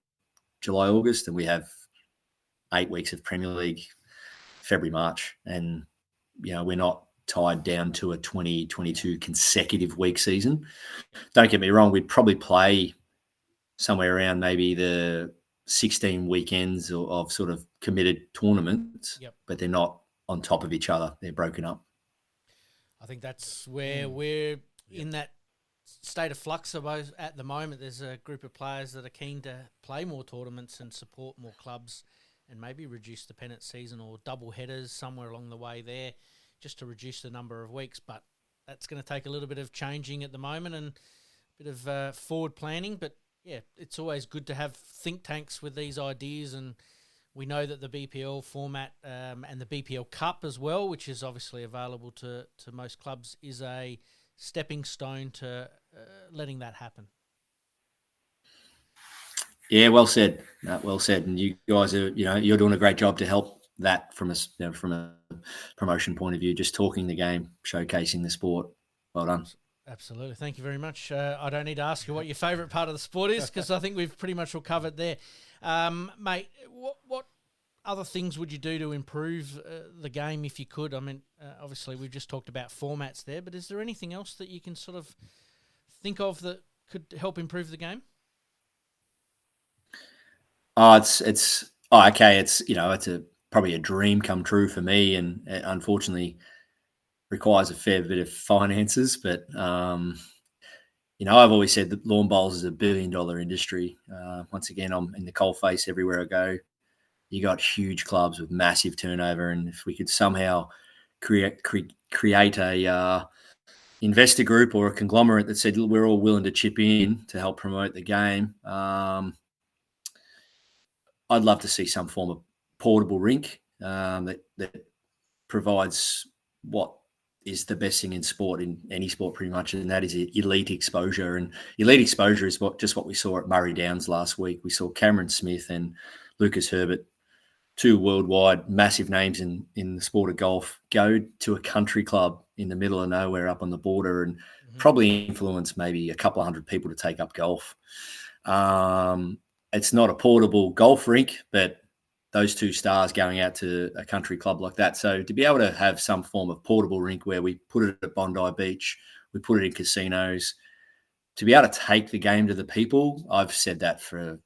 July, August, and we have 8 weeks of Premier League, February, March. And, we're not tied down to a 20-22 consecutive week season. Don't get me wrong, we'd probably play somewhere around maybe the 16 weekends of sort of committed tournaments, but they're not on top of each other. They're broken up. I think that's where we're in that state of flux at the moment. There's a group of players that are keen to play more tournaments and support more clubs and maybe reduce the pennant season or double headers somewhere along the way there just to reduce the number of weeks. But that's going to take a little bit of changing at the moment and a bit of forward planning. But yeah, it's always good to have think tanks with these ideas, and we know that the BPL format and the BPL Cup as well, which is obviously available to most clubs, is a stepping stone to letting that happen. Yeah, well said. Well said. And you guys are, you're doing a great job to help that from a promotion point of view, just talking the game, showcasing the sport. Well done. Absolutely. Thank you very much. I don't need to ask you what your favourite part of the sport is because I think we've pretty much all covered there. Mate, what other things would you do to improve the game if you could? I mean, obviously we've just talked about formats there, but is there anything else that you can sort of think of that could help improve the game? It's okay. It's probably a dream come true for me, and unfortunately requires a fair bit of finances. But I've always said that lawn bowls is $1 billion industry. Once again, I'm in the coalface everywhere I go. You got huge clubs with massive turnover, and if we could somehow create a investor group or a conglomerate that said we're all willing to chip in to help promote the game, I'd love to see some form of portable rink that provides what is the best thing in sport, in any sport pretty much, and that is elite exposure. And elite exposure is what we saw at Murray Downs last week. We saw Cameron Smith and Lucas Herbert, two worldwide massive names in the sport of golf, go to a country club in the middle of nowhere up on the border and probably influence maybe a couple of hundred people to take up golf. It's not a portable golf rink, but those two stars going out to a country club like that. So to be able to have some form of portable rink where we put it at Bondi Beach, we put it in casinos, to be able to take the game to the people, I've said that for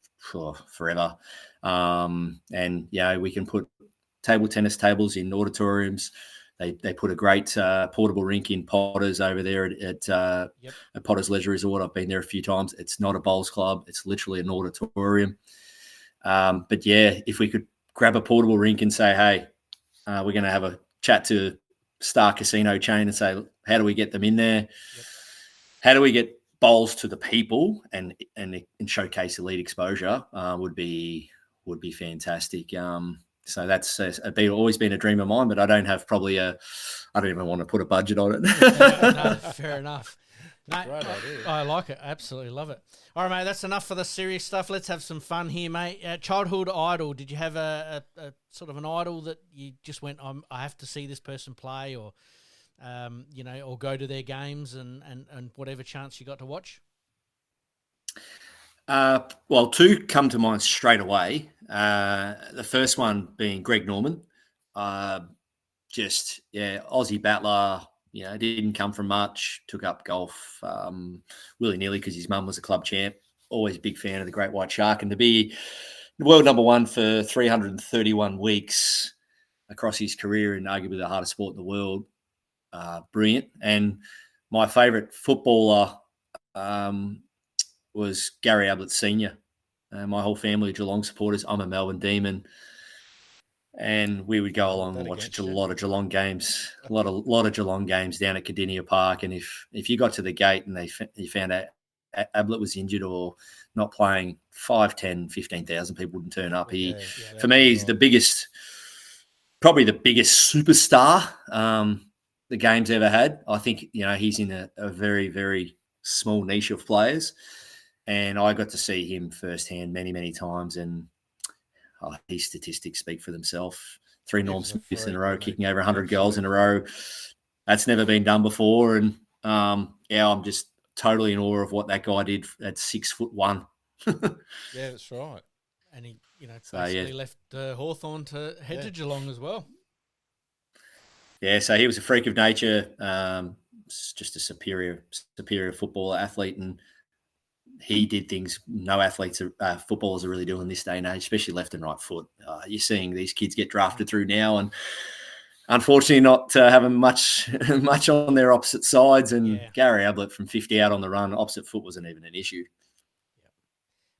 forever. And, we can put table tennis tables in auditoriums. They put a great portable rink in Potters over there at Potters Leisure Resort. I've been there a few times. It's not a bowls club. It's literally an auditorium. But, if we could grab a portable rink and say, hey, we're going to have a chat to Star Casino chain and say, how do we get them in there? Yep. How do we get bowls to the people and showcase elite exposure would be fantastic. So that's always been a dream of mine, but I don't even want to put a budget on it. No, fair enough. No, Great idea. I like it. Absolutely love it. All right, mate, that's enough for the serious stuff. Let's have some fun here, mate. Childhood idol. Did you have a sort of an idol that you just went, I have to see this person play, or or go to their games and whatever chance you got to watch? Well, two come to mind straight away. The first one being Greg Norman. Aussie battler, didn't come from much, took up golf willy-nilly because his mum was a club champ. Always a big fan of the Great White Shark. And to be world number one for 331 weeks across his career in arguably the hardest sport in the world, brilliant. And my favourite footballer was Gary Ablett Sr. My whole family are Geelong supporters. I'm a Melbourne Demon. And we would go along and watch a lot of Geelong games, a lot of Geelong games down at Cardinia Park. And if you got to the gate and you found out Ablett was injured or not playing, 5, 10, 15,000 people wouldn't turn up. For me, he's probably the biggest superstar the game's ever had. I think, he's in a very, very small niche of players. And I got to see him firsthand many, many times. And his statistics speak for themselves. 3 Norm Smiths in a row, kicking over 100 goals in a row. That's never been done before. And, I'm just totally in awe of what that guy did at 6'1". Yeah, that's right. And he, basically left Hawthorn to head to Geelong as well. Yeah, so he was a freak of nature, just a superior footballer, athlete, and he did things no footballers are really doing this day and age, especially left and right foot. You're seeing these kids get drafted through now, and unfortunately not having much on their opposite sides. And Gary Ablett from 50 out on the run, opposite foot wasn't even an issue.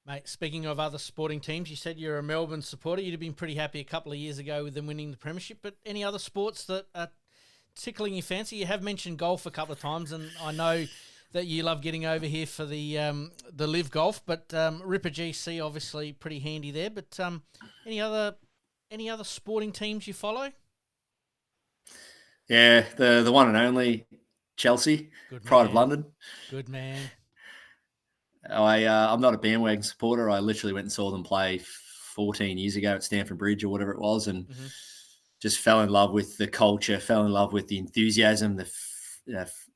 Mate, speaking of other sporting teams, you said you're a Melbourne supporter. You'd have been pretty happy a couple of years ago with them winning the premiership, but any other sports that are tickling your fancy? You have mentioned golf a couple of times, and I know that you love getting over here for the live golf, but Ripper GC obviously pretty handy there. But any other sporting teams you follow? Yeah, the one and only Chelsea, Pride of London. Good man. I'm not a bandwagon supporter. I literally went and saw them play 14 years ago at Stamford Bridge or whatever it was, and just fell in love with the culture, fell in love with the enthusiasm,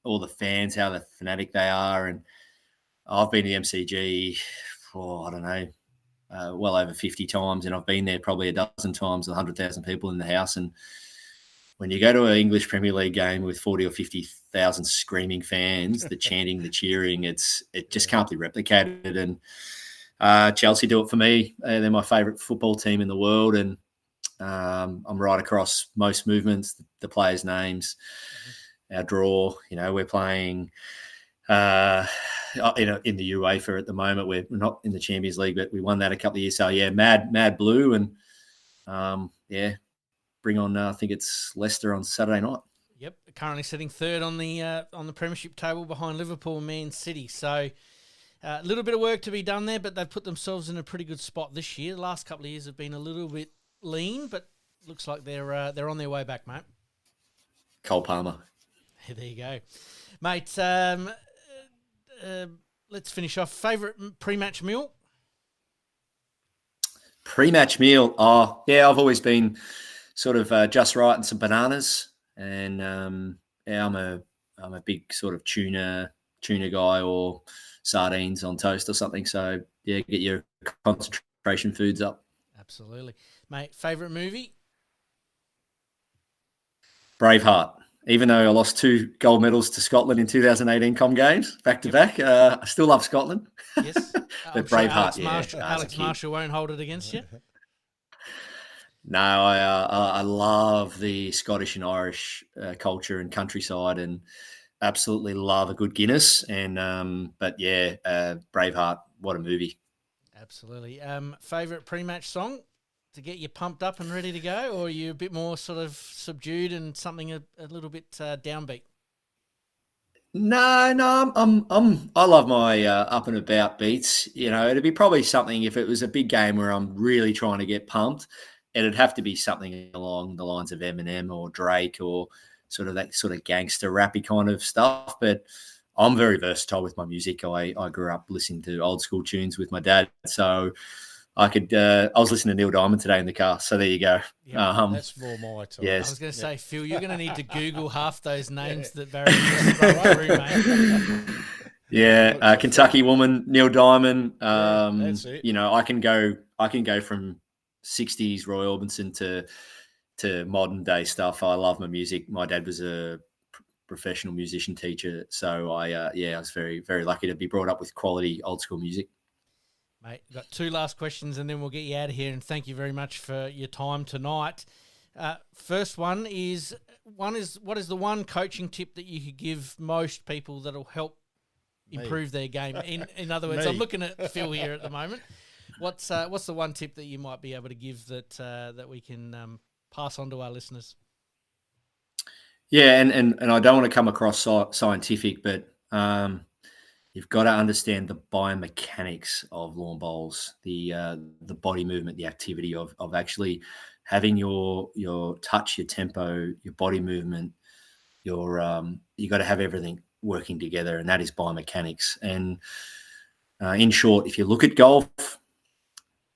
all the fans, how the fanatic they are. And I've been to the MCG for, I don't know, well over 50 times, and I've been there probably a dozen times, 100,000 people in the house. And when you go to an English Premier League game with 40 or 50,000 screaming fans, the chanting, the cheering, it just can't be replicated. And Chelsea do it for me. They're my favourite football team in the world, and I'm right across most movements, the players' names, our draw. We're playing in the UEFA at the moment. We're not in the Champions League, but we won that a couple of years. So mad blue, and bring on. I think it's Leicester on Saturday night. Yep, currently sitting third on the premiership table behind Liverpool and Man City. So a little bit of work to be done there, but they've put themselves in a pretty good spot this year. The last couple of years have been a little bit lean, but looks like they're on their way back, mate. Cole Palmer. There you go, mate. Let's finish off. Favourite pre-match meal? Pre-match meal. Oh, yeah, I've always been sort of just right and some bananas, and yeah, I'm a big sort of tuna guy or sardines on toast or something. So yeah, get your concentration foods up. Absolutely, mate. Favourite movie? Braveheart. Even though I lost 2 gold medals to Scotland in 2018 Com Games, back to back, I still love Scotland. Yes, I'm But sure Braveheart, Alex Marshall won't hold it against you. No, I love the Scottish and Irish culture and countryside, and absolutely love a good Guinness. And but yeah, Braveheart, what a movie! Absolutely. Favourite pre-match song to get you pumped up and ready to go, or are you a bit more sort of subdued and something a little bit downbeat? No, I love my up and about beats. You know, it'd be probably something if it was a big game where I'm really trying to get pumped. It'd have to be something along the lines of Eminem or Drake or sort of that sort of gangster rappy kind of stuff. But I'm very versatile with my music. I grew up listening to old school tunes with my dad, so I could. I was listening to Neil Diamond today in the car. So there you go. Yep, That's more my type. Yes. I was going to say, Phil, you're going to need to Google half those names that Barry just throw through, mate. Yeah, Kentucky Woman, Neil Diamond. That's it. You know, I can go from '60s Roy Orbison to modern day stuff. I love my music. My dad was a professional musician teacher, so I was very very lucky to be brought up with quality old school music. Mate, we've got 2 last questions and then we'll get you out of here. And thank you very much for your time tonight. First one is what is the one coaching tip that you could give most people that'll help improve their game? In other words, I'm looking at Phil here at the moment. What's the one tip that you might be able to give that we can pass on to our listeners? Yeah, and I don't want to come across scientific, but you've got to understand the biomechanics of lawn bowls, the body movement, the activity of actually having your touch, your tempo, your body movement. You got to have everything working together, and that is biomechanics. And in short, if you look at golf,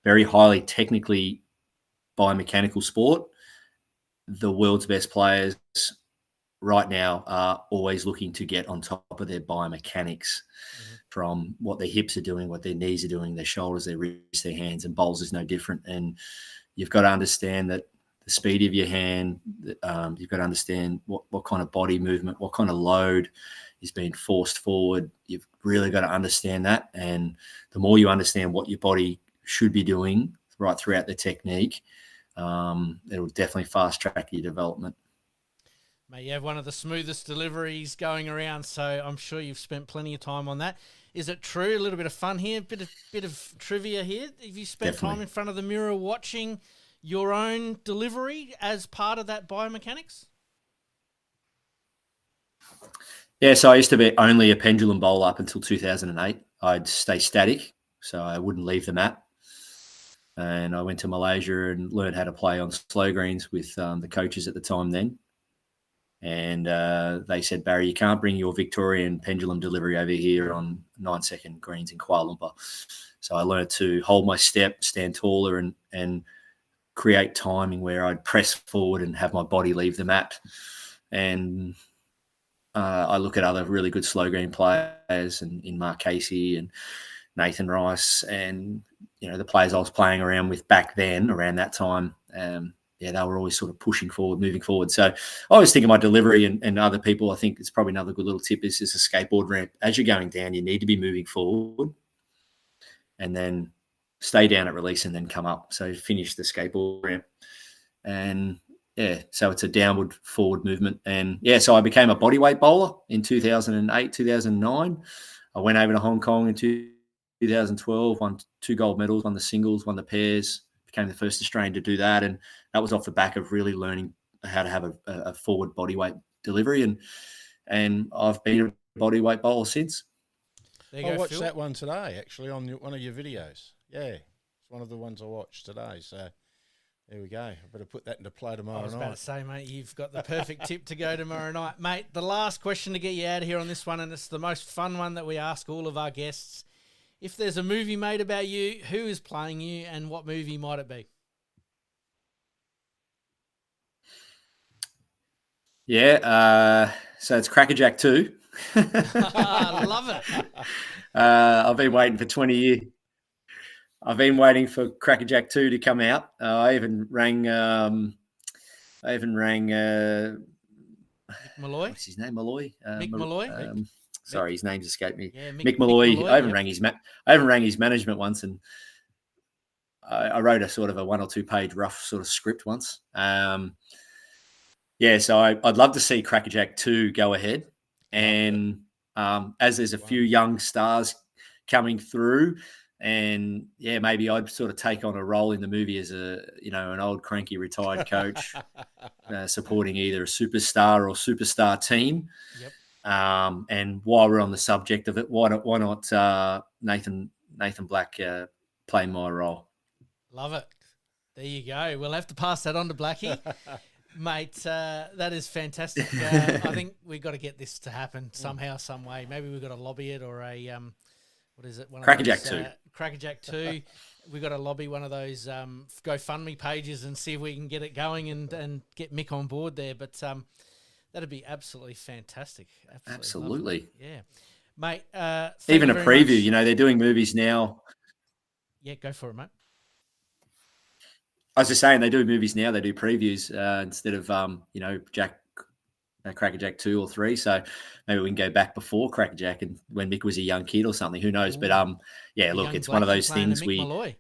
very highly technically biomechanical sport, the world's best players right now are always looking to get on top of their biomechanics, from what their hips are doing, what their knees are doing, their shoulders, their wrists, their hands, and bowls is no different. And you've got to understand that the speed of your hand, you've got to understand what kind of body movement, what kind of load is being forced forward. You've really got to understand that. And the more you understand what your body should be doing right throughout the technique, it'll definitely fast track your development. Mate, you have one of the smoothest deliveries going around, so I'm sure you've spent plenty of time on that. Is it true? A little bit of fun here, bit of trivia here. Have you spent time in front of the mirror watching your own delivery as part of that biomechanics? Yeah, so I used to be only a pendulum bowler up until 2008. I'd stay static, so I wouldn't leave the mat. And I went to Malaysia and learned how to play on slow greens with the coaches at the time then. And they said, Barry, you can't bring your Victorian pendulum delivery over here on 9-second greens in Kuala Lumpur. So I learned to hold my step, stand taller, and create timing where I'd press forward and have my body leave the mat. And I look at other really good slow green players in Mark Casey and Nathan Rice and, you know, the players I was playing around with back then around that time. They were always sort of pushing forward, moving forward. So I always think of my delivery and other people. I think it's probably another good little tip is a skateboard ramp. As you're going down, you need to be moving forward and then stay down at release and then come up. So finish the skateboard ramp. And so it's a downward forward movement. And so I became a bodyweight bowler in 2008, 2009. I went over to Hong Kong in 2012, won 2 gold medals, won the singles, won the pairs, became the first Australian to do that. And that was off the back of really learning how to have a forward bodyweight delivery. And I've been a bodyweight bowler since. I watched that one today, actually, on one of your videos. Yeah, it's one of the ones I watched today. So, There we go. I better put that into play tomorrow night. I was about to say, mate, you've got the perfect tip to go tomorrow night. Mate, the last question to get you out of here on this one, and it's the most fun one that we ask all of our guests. If there's a movie made about you, who is playing you and what movie might it be? Yeah, so it's Crackerjack 2. I love it. I've been waiting for 20 years. I've been waiting for Crackerjack 2 to come out. I even rang Malloy? What's his name? Malloy? Mick Malloy? Sorry, his name's escaped me. Yeah, Mick Malloy. I even yep. rang his management once, and I wrote a sort of a 1 or 2 page rough sort of script once. So I'd love to see Crackerjack 2 go ahead. And as there's a few young stars coming through, and maybe I'd sort of take on a role in the movie as an old cranky retired coach, supporting either a superstar or superstar team. Yep. And while we're on the subject of it, why not Nathan Black play my role? Love it. There you go. We'll have to pass that on to Blackie. Mate, that is fantastic. I think we've got to get this to happen somehow, some way. Maybe we've got to lobby it, or a what is it? Crackerjack 2. Crackerjack 2. We've got to lobby one of those GoFundMe pages and see if we can get it going and get Mick on board there. But that'd be absolutely fantastic. Absolutely. Yeah. Mate, even a preview, much. They're doing movies now. Yeah, go for it, mate. I was just saying, they do movies now. They do previews instead of, Crackerjack 2 or 3. So maybe we can go back before Crackerjack and when Mick was a young kid or something. Who knows? But look, it's one of those things Malloy.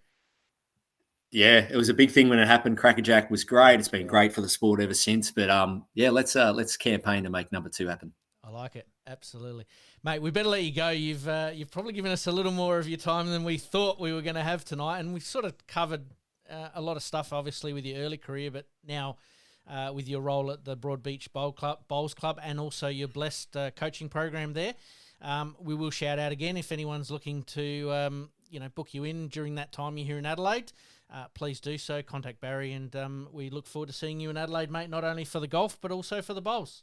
Yeah, it was a big thing when it happened. Crackerjack was great. It's been great for the sport ever since. But let's campaign to make number 2 happen. I like it. Absolutely. Mate, we better let you go. You've probably given us a little more of your time than we thought we were going to have tonight, and we've sort of covered a lot of stuff, obviously, with your early career, but now with your role at the Broadbeach Bowls Club and also your blessed coaching program there. We will shout out again if anyone's looking to book you in during that time you're here in Adelaide. Please do so. Contact Barrie, and we look forward to seeing you in Adelaide, mate, not only for the golf but also for the bowls.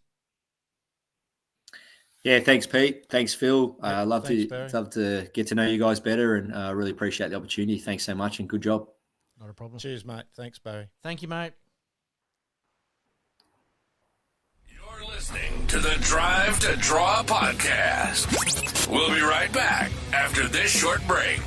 Yeah, thanks, Pete. Thanks, Phil. Love to get to know you guys better, and really appreciate the opportunity. Thanks so much, and good job. Not a problem. Cheers, mate. Thanks, Barrie. Thank you, mate. You're listening to the Drive to Draw podcast. We'll be right back after this short break.